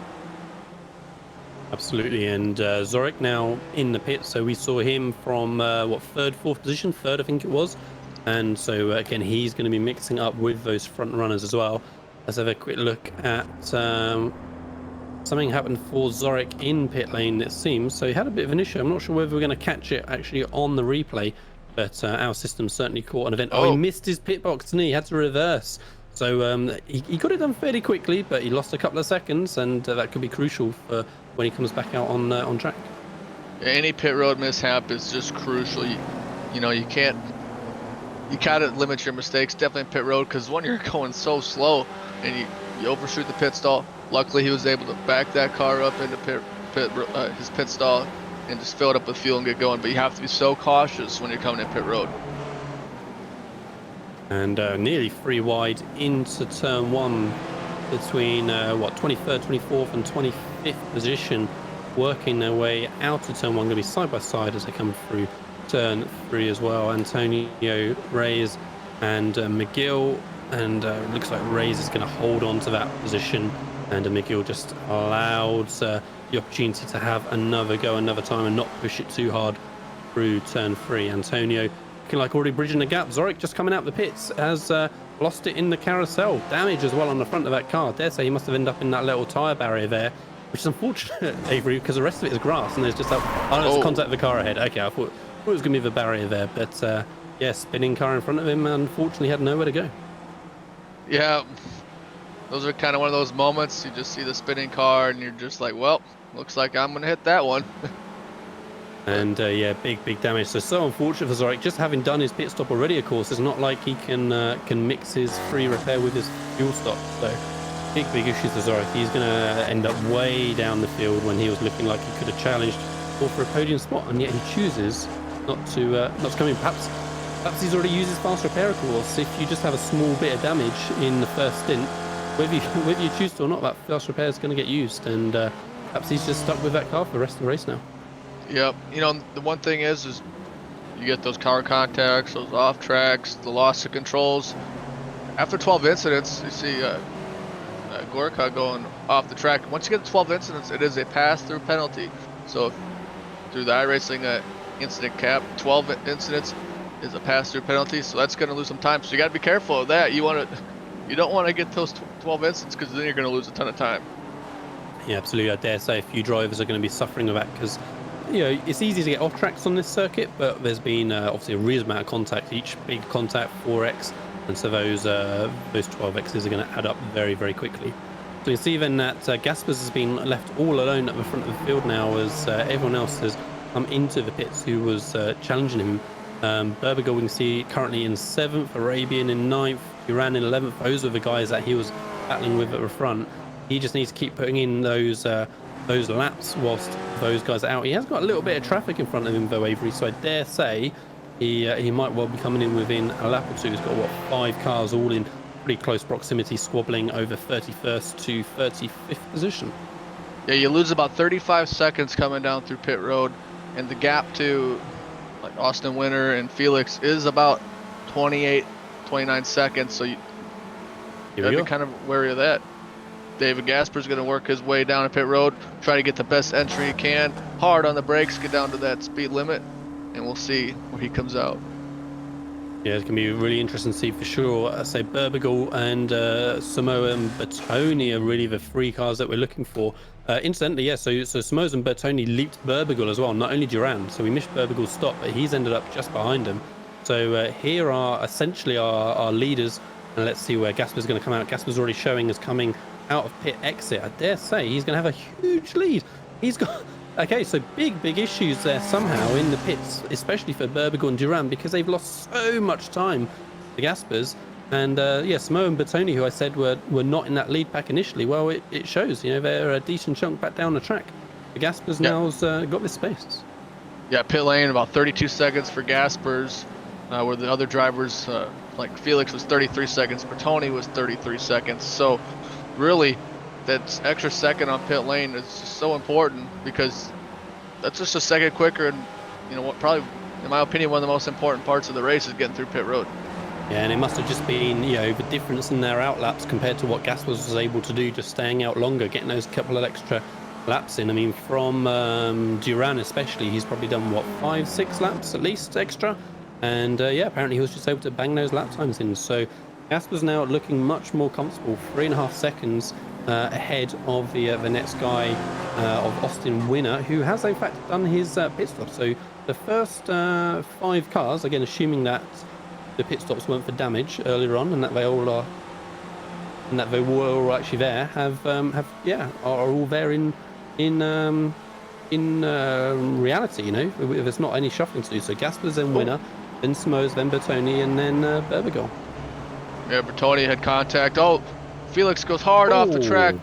Absolutely, and Zorik now in the pit, so we saw him from third, fourth position, third I think it was, and so again he's going to be mixing up with those front runners as well. Let's have a quick look at something happened for Zorik in pit lane, it seems. So he had a bit of an issue. I'm not sure whether we're going to catch it actually on the replay, but our system certainly caught an event. Oh, he missed his pit box, and he had to reverse. So he got it done fairly quickly, but he lost a couple of seconds, and that could be crucial for when he comes back out on track. Any pit road mishap is just crucial. You know, you gotta limit your mistakes, definitely in pit road, because when you're going so slow and you overshoot the pit stall. Luckily, he was able to back that car up into his pit stall and just fill it up with fuel and get going. But you have to be so cautious when you're coming in pit road. And nearly 3 wide into turn 1 between 23rd, 24th and 25th position, working their way out of turn 1, going to be side by side as they come through turn 3 as well. Antonio, Reyes and McGill, and looks like Reyes is going to hold on to that position, and McGill just allowed the opportunity to have another go another time and not push it too hard through turn 3. Antonio looking like already bridging the gap. Zorik just coming out the pits has lost it in the carousel. Damage as well on the front of that car. I dare say he must have ended up in that little tyre barrier there, which is unfortunate, Avery, because the rest of it is grass and there's just there's contact with the car ahead. Okay, I thought it was going to be the barrier there, but yeah, spinning car in front of him, unfortunately had nowhere to go. Yeah, those are kind of one of those moments. You just see the spinning car and you're just like, well, looks like I'm going to hit that one. And yeah, big damage. So unfortunate for Zorik. Just having done his pit stop already, of course, it's not like he can mix his free repair with his fuel stop. So big issues for Zorik. He's going to end up way down the field when he was looking like he could have challenged for a podium spot, and yet he chooses not to come in. Perhaps he's already used his fast repair, of course. If you just have a small bit of damage in the first stint, whether you choose to or not, that fast repair is going to get used, and perhaps he's just stuck with that car for the rest of the race now. Yep. You know, the one thing is you get those car contacts, those off tracks, the loss of controls. After 12 incidents, you see Gorka going off the track. Once you get to 12 incidents, it is a pass-through penalty. So through the iRacing incident cap, 12 incidents is a pass-through penalty. So that's going to lose some time. So you got to be careful of that. You don't want to get those 12 incidents, because then you're going to lose a ton of time. Yeah, absolutely. I dare say a few drivers are going to be suffering with that, because you know, it's easy to get off tracks on this circuit, but there's been obviously a reasonable amount of contact, each big contact 4x, and so those 12x's are going to add up very quickly. So you see then that Gaspers has been left all alone at the front of the field now, as everyone else has come into the pits who was challenging him. Berbigal, we can see currently in 7th, Arabian in 9th, Duran in 11th. Those are the guys that he was battling with at the front. He just needs to keep putting in those laps whilst those guys are out. He has got a little bit of traffic in front of him though, Avery, so I dare say he might well be coming in within a lap or two. He's got 5 cars all in pretty close proximity, squabbling over 31st to 35th position. Yeah, you lose about 35 seconds coming down through pit road, and the gap to like Austin Winter and Felix is about 29 seconds, so you gotta be kind of wary of that. David Gasper's going to work his way down a pit road, try to get the best entry he can, hard on the brakes, get down to that speed limit, and we'll see where he comes out. Yeah, it's going to be really interesting to see for sure. I say Berbigal and Samoa and Bertoni are really the 3 cars that we're looking for. Incidentally, yeah, so Samoa and Bertoni leaped Berbigal as well, not only Duran. So we missed Berbigal's stop, but he's ended up just behind him. So here are essentially our leaders, and let's see where Gasper's going to come out. Gasper's already showing us coming out of pit exit. I dare say he's going to have a huge lead. He's got... Okay, so big issues there somehow in the pits, especially for Berbigal and Duran, because they've lost so much time, the Gaspers. And yeah, Samoa and Bertoni, who I said were not in that lead pack initially, well, it shows, you know, they're a decent chunk back down the track. The Gaspers now's got this space. Yeah, pit lane, about 32 seconds for Gaspers, where the other drivers, like Felix was 33 seconds, Bertoni was 33 seconds. So really, that extra second on pit lane is just so important, because that's just a second quicker, and you know what, probably in my opinion one of the most important parts of the race is getting through pit road. Yeah, and it must have just been, you know, the difference in their outlaps compared to what Gaspers was able to do, just staying out longer, getting those couple of extra laps in. I mean, from Duran especially, he's probably done what, 5-6 laps at least extra, and yeah, apparently he was just able to bang those lap times in. So Gasper's now looking much more comfortable, 3.5 seconds ahead of the next guy, of Austin Winner, who has in fact done his pit stop. So the first 5 cars, again assuming that the pit stops weren't for damage earlier on, and that they all are, and that they were all actually there, are all there in in reality, you know, if there's not any shuffling to do. So Gasper's then winner, then Smoes, then Bertoni, and then Berbigal. Yeah, Bertoni had contact. Oh, Felix goes hard off the track.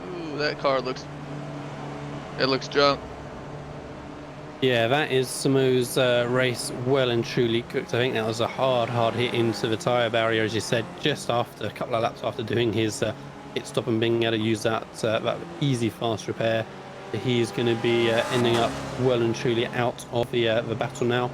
Ooh, that car looks junk. Yeah, that is Samu's race well and truly cooked. I think that was a hard hit into the tyre barrier, as you said, just after a couple of laps after doing his pit stop and being able to use that easy fast repair. He's going to be ending up well and truly out of the battle now.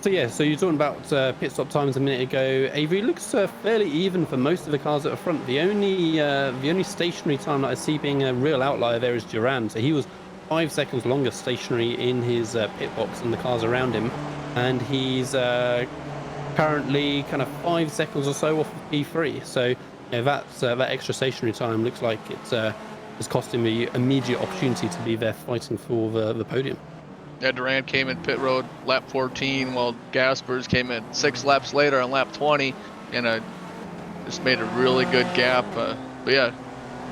So yeah, so you're talking about pit stop times a minute ago. Avery looks fairly even for most of the cars at the front. The only stationary time that I see being a real outlier there is Durand. So he was 5 seconds longer stationary in his pit box than the cars around him, and he's currently kind of 5 seconds or so off of P3. So yeah, that extra stationary time looks like it's cost him the immediate opportunity to be there fighting for the podium. Yeah, Durand came in pit road lap 14, while Gaspers came in 6 laps later on lap 20, and just made a really good gap. But yeah,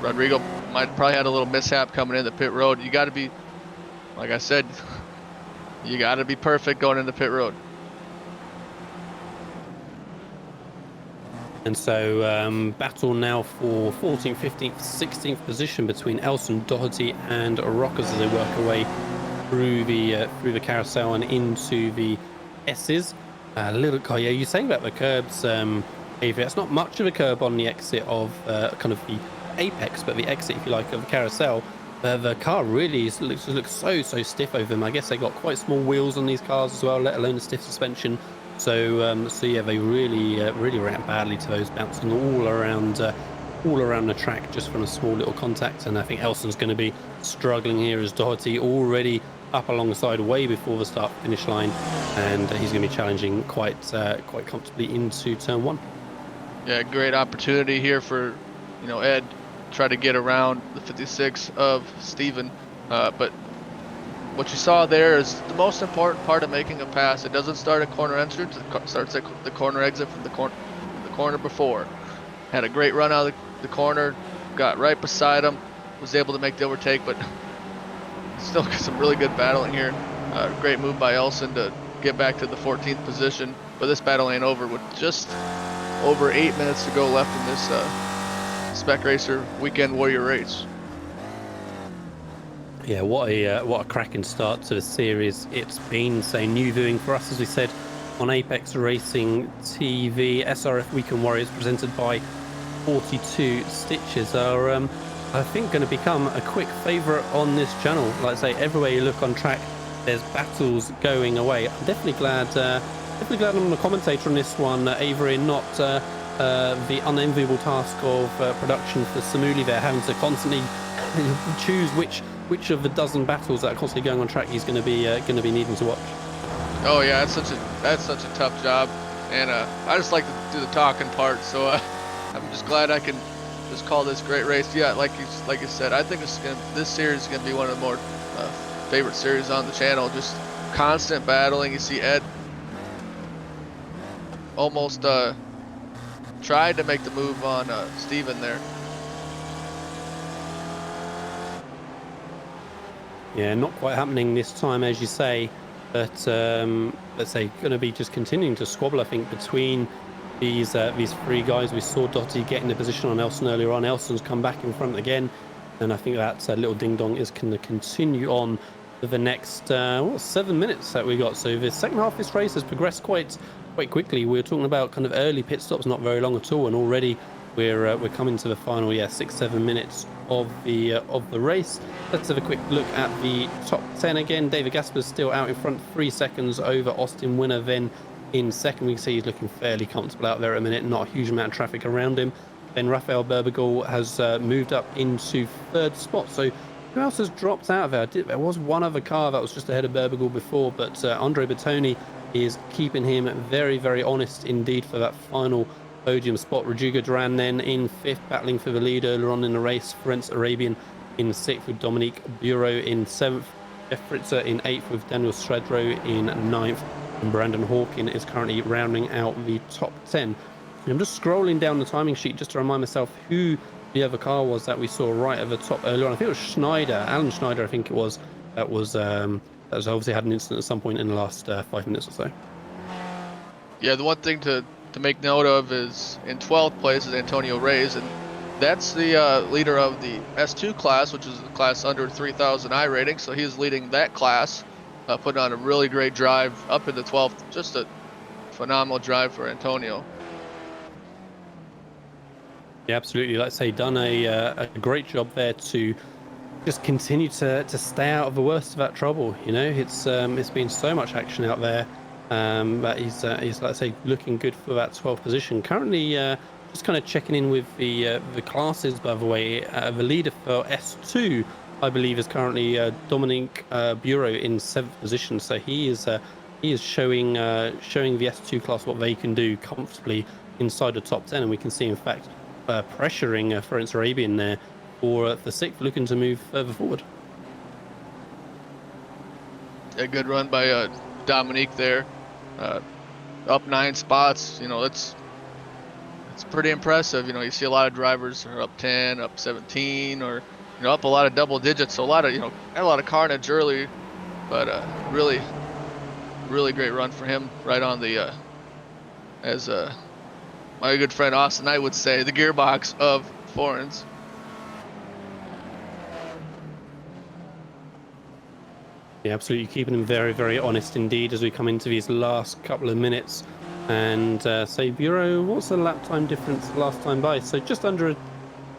Rodrigo might probably had a little mishap coming in the pit road. You got to be, like I said, you got to be perfect going into pit road. And so battle now for 14th, 15th, 16th position between Elson, Doherty, and Rockers as they work away through the carousel and into the S's. Yeah, you're saying about the curbs, Avery. It's not much of a curb on the exit of kind of the apex, but the exit, if you like, of the carousel. The car really looks so stiff over them. I guess they got quite small wheels on these cars as well, let alone a stiff suspension. So yeah, they really react badly to those, bouncing all around the track just from a small little contact. And I think Elson's going to be struggling here as Doherty already up alongside way before the start finish line, and he's going to be challenging quite comfortably into turn 1. Yeah, great opportunity here for Ed try to get around the 56 of Steven, but what you saw there is the most important part of making a pass. It doesn't start at corner entrance, it starts at the corner exit from the corner before. Had a great run out of the corner, got right beside him, was able to make the overtake, but still got some really good battling here. Great move by Elson to get back to the 14th position, but this battle ain't over with just over 8 minutes to go left in this Spec Racer Weekend Warrior race. Yeah, what a cracking start to the series it's been. So new viewing for us, as we said, on Apex Racing TV. SRF Weekend Warriors presented by 42 Stitches are I think going to become a quick favourite on this channel. Like I say, everywhere you look on track, there's battles going away. I'm definitely glad I'm the commentator on this one, Avery, and not the unenviable task of production for Samuli there, having to constantly choose which of the dozen battles that are constantly going on track he's going to be needing to watch. Oh yeah, that's such a tough job, and I just like to do the talking part. So I'm just glad I can just call this great race. Yeah, like you said, I think this series is gonna be one of the more favorite series on the channel. Just constant battling. You see Ed almost tried to make the move on Steven there. Yeah, not quite happening this time, as you say, but let's say going to be just continuing to squabble, I think, between these three guys. We saw Doherty get in the position on Elson earlier on. Elson's come back in front again, and I think that little ding-dong is going to continue on for the next 7 minutes that we got. So the second half of this race has progressed quite quickly. We're talking about kind of early pit stops, not very long at all, and already we're coming to the final 6-7 minutes of the race. Let's have a quick look at the top 10 again. David Gasper's still out in front, 3 seconds over Austin Winner. Then in second, we can see he's looking fairly comfortable out there at a minute, not a huge amount of traffic around him. Then Rafael Berbigal has moved up into third spot. So who else has dropped out of there? There was one other car that was just ahead of Berbigal before, but Andre Bertoni is keeping him very, very honest indeed for that final podium spot. Rodrigo Duran then in fifth, battling for the lead earlier on in the race. Ferenc Arabian in sixth with Dominique Bureau in seventh. Jeff Fritzer in eighth with Daniel Stradro in ninth. And Brandon Hawkin is currently rounding out the top 10. I'm just scrolling down the timing sheet just to remind myself who the other car was that we saw right at the top earlier on. I think it was Schneider, Alan Schneider, I think it was. That was obviously had an incident at some point in the last 5 minutes or so. Yeah, the one thing to make note of is in 12th place is Antonio Reyes, and that's the leader of the S2 class, which is the class under 3,000 I rating. So he's leading that class, putting on a really great drive up into 12th. Just a phenomenal drive for Antonio. Yeah, absolutely. Like I say, done a great job there to just continue to stay out of the worst of that trouble. You know, it's been so much action out there. But he's like I say, looking good for that 12th position. Currently, just kind of checking in with the classes. By the way, the leader for S2, I believe, is currently Dominic Bureau in 7th position. So he is showing the S2 class what they can do comfortably inside the top 10, and we can see, in fact, pressuring Florence Arabian there for the 6th, looking to move further forward. A good run by Dominique there, up 9 spots. You know, it's pretty impressive. You know, you see a lot of drivers are up 10, up 17, or up a lot of double digits. So a lot of had a lot of carnage early, but really great run for him. Right on the as my good friend Austin Knight would say, the gearbox of Florence. Yeah, absolutely, keeping him very, very honest indeed as we come into these last couple of minutes. And say, Bureau, what's the lap time difference last time by? So just over a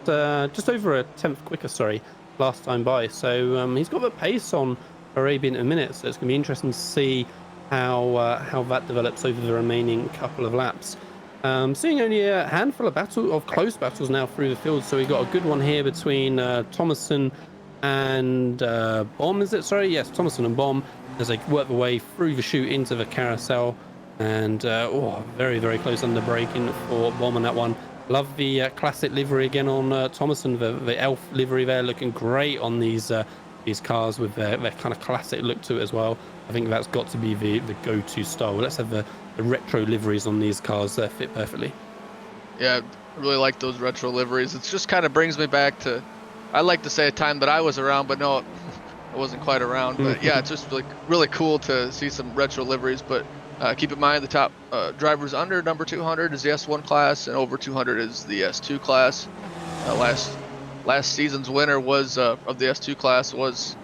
10th quicker, sorry, last time by. So he's got the pace on Arabian in a minute. So it's going to be interesting to see how that develops over the remaining couple of laps. Seeing only a handful of close battles now through the field. So we got a good one here between Thomason and Bomb, is it? Sorry, yes, Thomason and Bomb, as they work their way through the chute into the carousel. And very, very close under braking for Bomb on that one. Love the classic livery again on Thomason, the elf livery there, looking great on these cars with their kind of classic look to it as well. I think that's got to be the go-to style. Let's have the retro liveries on these cars fit perfectly. Yeah, I really like those retro liveries. It just kind of brings me back to, I like to say, a time that I was around, but no, I wasn't quite around. But yeah, it's just really cool to see some retro liveries. But keep in mind, the top drivers under number 200 is the S1 class, and over 200 is the S2 class. Last season's winner was of the S2 class was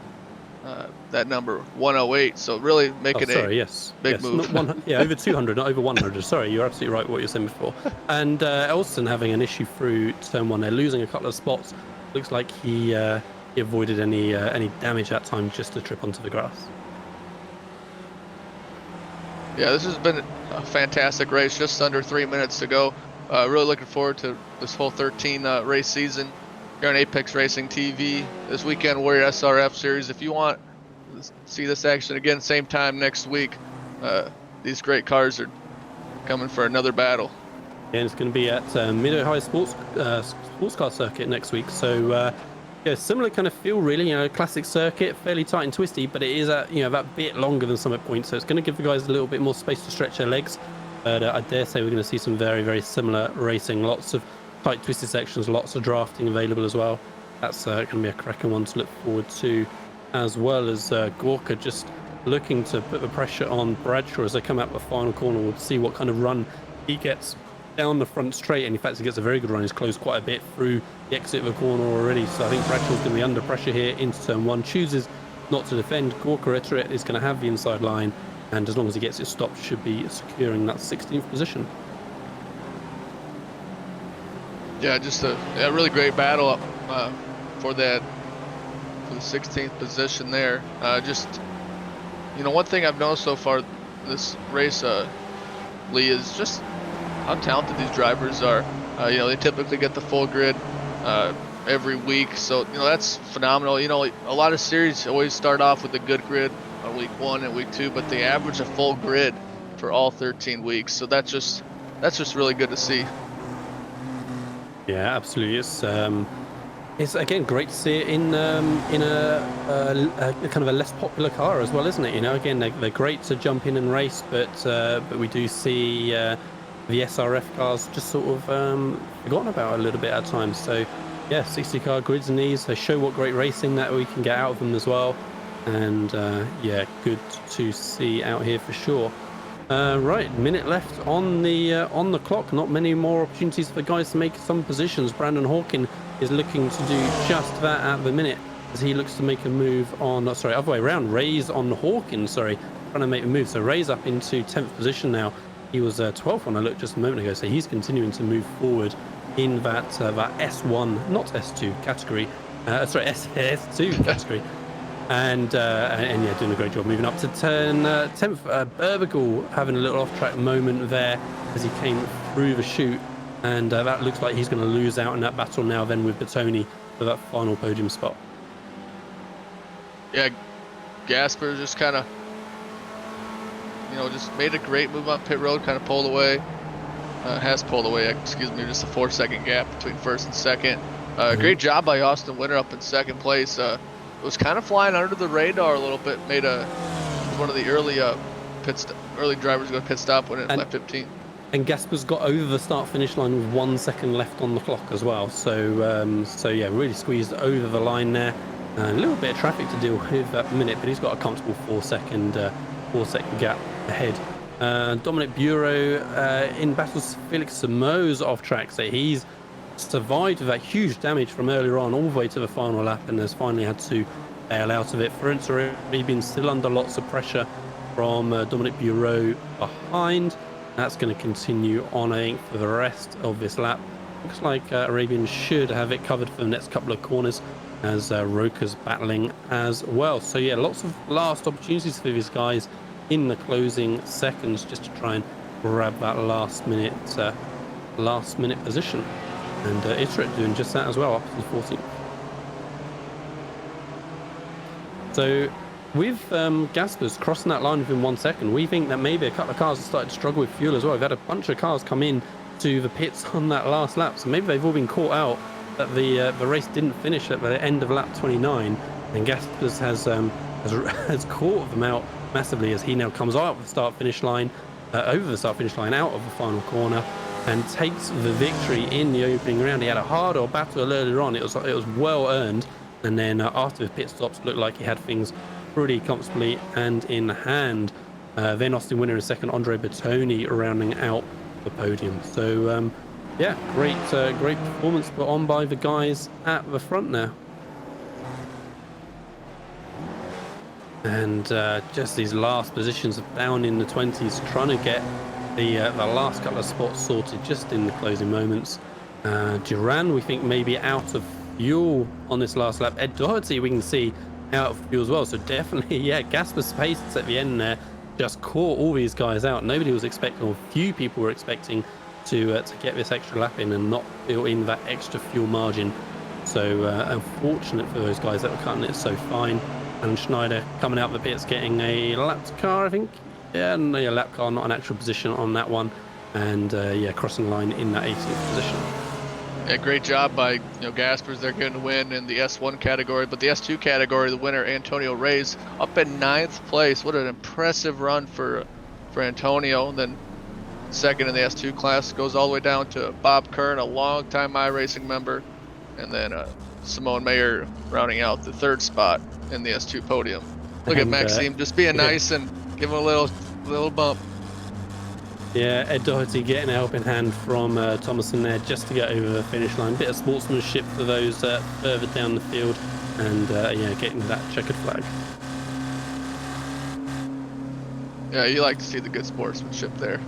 that number 108. So really making big move. Over 200, not over 100. Sorry, you're absolutely right what you're saying before. And Elston having an issue through turn 1. They're losing a couple of spots. Looks like he avoided any damage that time, just to trip onto the grass. Yeah, this has been a fantastic race. Just under 3 minutes to go. Really looking forward to this whole 13 race season here on Apex Racing TV. This weekend, Warrior SRF Series. If you want to see this action again, same time next week, these great cars are coming for another battle. Yeah, it's going to be at Mid-Ohio Sports Car Circuit next week. So, similar kind of feel, really. Classic circuit, fairly tight and twisty, but it is that bit longer than Summit Point. So it's going to give the guys a little bit more space to stretch their legs. But I dare say we're going to see some very, very similar racing. Lots of tight, twisted sections, lots of drafting available as well. That's going to be a cracking one to look forward to, as well as Gorka just looking to put the pressure on Bradshaw as they come out the final corner. We'll see what kind of run he gets down the front straight, and in fact he gets a very good run. He's closed quite a bit through the exit of the corner already, so I think Bradshaw's going to be under pressure here into turn 1. Chooses not to defend. Gorka is going to have the inside line, and as long as he gets it stopped, should be securing that 16th position. Yeah, just a really great battle for the 16th position there. One thing I've noticed so far this race, Lee, is just how talented these drivers are. They typically get the full grid every week, so that's phenomenal. A lot of series always start off with a good grid on week 1 and week 2, but they average a full grid for all 13 weeks. So that's just really good to see. Yeah, absolutely. It's again great to see it in a kind of a less popular car as well, isn't it? Again, they're great to jump in and race, but we do see the SRF cars just sort of forgotten about a little bit at times. So yeah, 60 car grids and these, they show what great racing that we can get out of them as well. And yeah, good to see out here for sure. Right, minute left on the clock. Not many more opportunities for guys to make some positions. Brandon Hawkin is looking to do just that at the minute, as he looks to make a move on, sorry, other way around. Ray's on Hawkins, sorry, trying to make a move. So Ray's up into 10th position now. He was 12th when I looked just a moment ago. So he's continuing to move forward in that S1, not S2 category. Sorry, S2 category. And yeah, doing a great job moving up to 10th. Berbigal having a little off-track moment there as he came through the chute. And that looks like he's going to lose out in that battle now then with Bertoni for that final podium spot. Yeah, Gasper just kind of, just made a great move on pit road, kind of pulled away. Has pulled away, excuse me, just a 4-second gap between first and second. Great job by Austin Winter up in second place. It was kind of flying under the radar a little bit. Made one of the early early drivers go pit stop when it left 15. And Gasper's got over the start-finish line with 1 second left on the clock as well. So yeah, really squeezed over the line there. A little bit of traffic to deal with at the minute, but he's got a comfortable 4-second gap ahead. Dominic Bureau in battles Felix Samo's off track, so he's survived with that huge damage from earlier on all the way to the final lap and has finally had to bail out of it. Ferenc Arabian still under lots of pressure from Dominic Bureau behind. That's going to continue on, I think, for the rest of this lap. Looks like Arabian should have it covered for the next couple of corners as Roka's battling as well. So yeah, lots of last opportunities for these guys in the closing seconds just to try and grab that last minute position. And Iterate doing just that as well, up to the 14th. So with Gaspers crossing that line within 1 second, we think that maybe a couple of cars have started to struggle with fuel as well. We've had a bunch of cars come in to the pits on that last lap, so maybe they've all been caught out that the race didn't finish at the end of lap 29, and Gaspers has caught them out massively as he now comes out of the start-finish line, over the start-finish line, out of the final corner, and takes the victory in the opening round. He had a hard battle earlier on. It was well earned, and then after the pit stops, looked like he had things pretty comfortably and in hand. Then Austin Winter in second, Andre Bertoni rounding out the podium. So yeah, great performance put on by the guys at the front now. And just these last positions down in the 20s, trying to get the last couple of spots sorted just in the closing moments. Duran, we think, maybe out of fuel on this last lap. Ed Doherty, we can see out of fuel as well. So definitely, yeah, Gasper's pace at the end there just caught all these guys out. Nobody was expecting, or few people were expecting, to get this extra lap in and not fill in that extra fuel margin. So unfortunate for those guys that were cutting it so fine. And Schneider coming out of the pits getting a lapped car, I think. Yeah, no, a lap car, not an actual position on that one. And yeah, crossing the line in that 18th position. Yeah, great job by Gaspers. They're going to win in the S1 category, but the S2 category, the winner Antonio Reyes up in 9th place. What an impressive run for Antonio. And then second in the S2 class goes all the way down to Bob Kern, a longtime iRacing member, and then Simone Mayer rounding out the 3rd spot in the S2 podium. Look at Maxime just being nice and giving a little bump. Yeah, Ed Doherty getting a helping hand from Thomason there just to get over the finish line. Bit of sportsmanship for those further down the field, and yeah, getting that checkered flag. Yeah, you like to see the good sportsmanship there.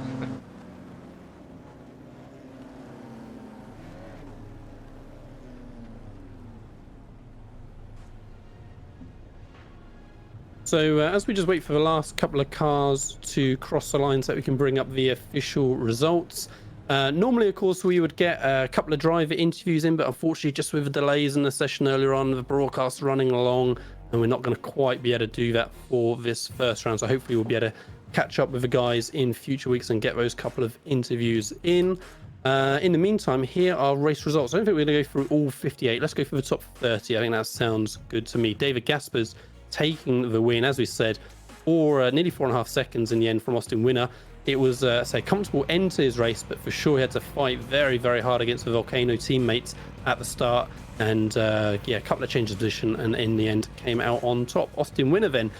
So as we just wait for the last couple of cars to cross the line so that we can bring up the official results. Normally, of course, we would get a couple of driver interviews in, but unfortunately, just with the delays in the session earlier on, the broadcast running along, and we're not going to quite be able to do that for this first round. So hopefully we'll be able to catch up with the guys in future weeks and get those couple of interviews in. In the meantime, here are race results. I don't think we're going to go through all 58. Let's go for the top 30. I think that sounds good to me. David Gaspers taking the win, as we said, for nearly 4.5 seconds in the end from Austin Winner. It was a comfortable end to his race, but for sure he had to fight very, very hard against the Volcano teammates at the start, and yeah, a couple of changes of position, and in the end came out on top. Austin Winner then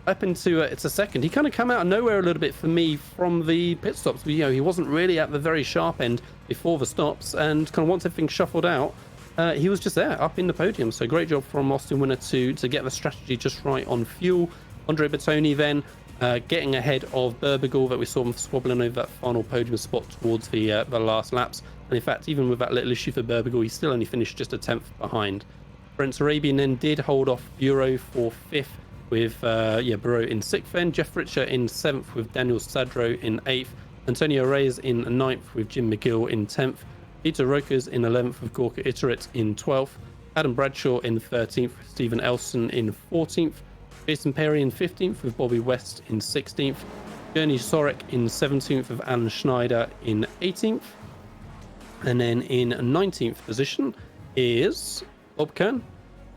up into it's a second. He kind of come out of nowhere a little bit for me from the pit stops. You know, he wasn't really at the very sharp end before the stops, and kind of once everything shuffled out, he was just there up in the podium. So great job from Austin Winner to get the strategy just right on fuel. Andre Bertoni then getting ahead of Burbigal, that we saw him swabbling over that final podium spot towards the last laps. And in fact, even with that little issue for Burbigal, he still only finished just a 10th behind. Brent Arabian then did hold off Bureau for 5th, with Bureau in 6th then, Jeff Richer in 7th with Daniel Sadro in 8th, Antonio Reyes in 9th with Jim McGill in 10th, Peter Rokers in 11th with Gorka Iterit in 12th, Adam Bradshaw in 13th with Stephen Elson in 14th, Jason Perry in 15th with Bobby West in 16th, Gurney Sorek in 17th with Alan Schneider in 18th, and then in 19th position is Bob Kern,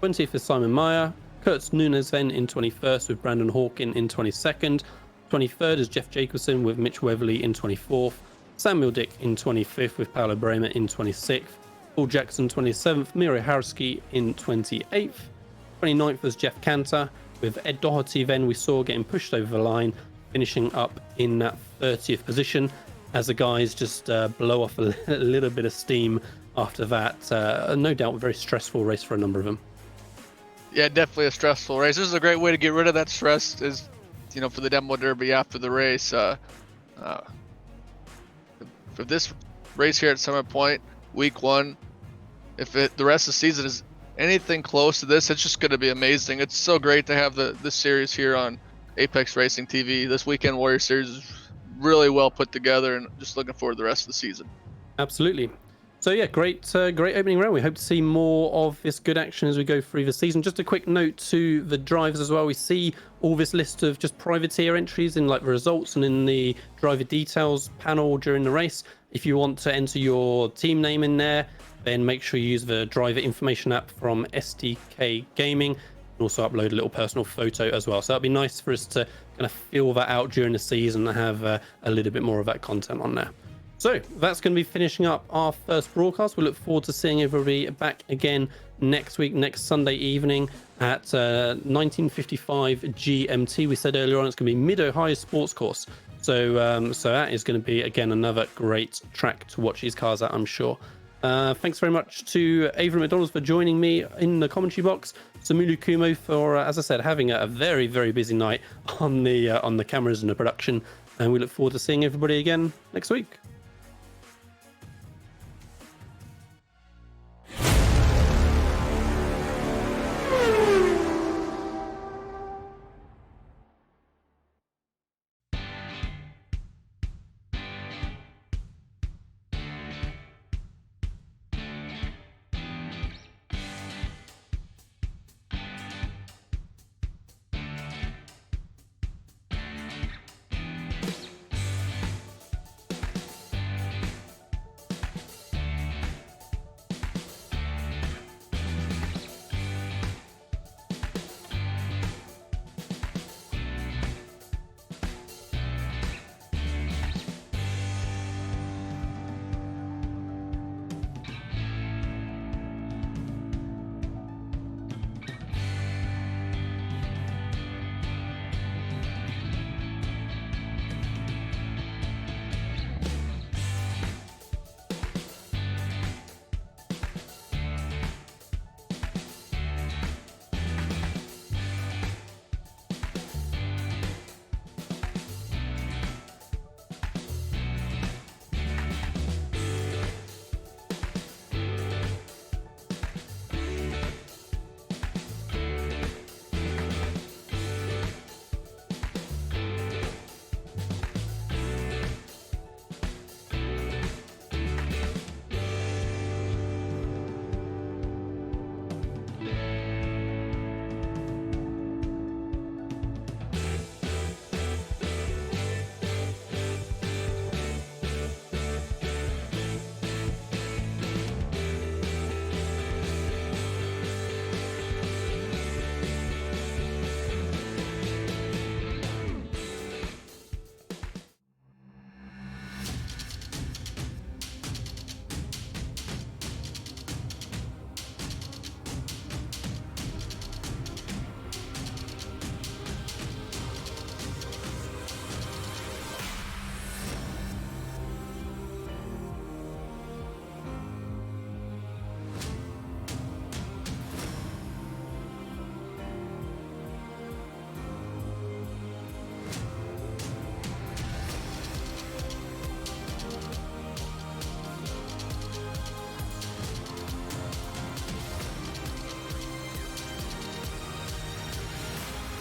20th is Simon Meyer, Kurtz Nunes then in 21st with Brandon Hawkin in 22nd, 23rd is Jeff Jacobson with Mitch Weatherly in 24th, Samuel Dick in 25th with Paolo Bremer in 26th, Paul Jackson 27th, Miro Harsky in 28th, 29th was Jeff Cantor, with Ed Doherty then we saw getting pushed over the line, finishing up in that 30th position as the guys just blow off a little bit of steam after that. No doubt a very stressful race for a number of them. Yeah, definitely a stressful race. This is a great way to get rid of that stress, is, you know, for the Demo Derby after the race. For this race here at Summit Point, week 1, if the rest of the season is anything close to this, it's just going to be amazing. It's so great to have this series here on Apex Racing TV. This Weekend Warrior Series is really well put together, and just looking forward to the rest of the season. Absolutely. So yeah, great opening round. We hope to see more of this good action as we go through the season. Just a quick note to the drivers as well. We see all this list of just privateer entries in like the results and in the driver details panel during the race. If you want to enter your team name in there, then make sure you use the driver information app from SDK Gaming, and also upload a little personal photo as well. So that'd be nice for us to kind of fill that out during the season and have a little bit more of that content on there. So that's going to be finishing up our first broadcast. We look forward to seeing everybody back again next week, next Sunday evening at 19:55 GMT. We said earlier on it's going to be Mid-Ohio Sports Course. So that is going to be, again, another great track to watch these cars at, I'm sure. Thanks very much to Avery McDonald for joining me in the commentary box. Samulu Kumo for, as I said, having a very, very busy night on the cameras and the production. And we look forward to seeing everybody again next week.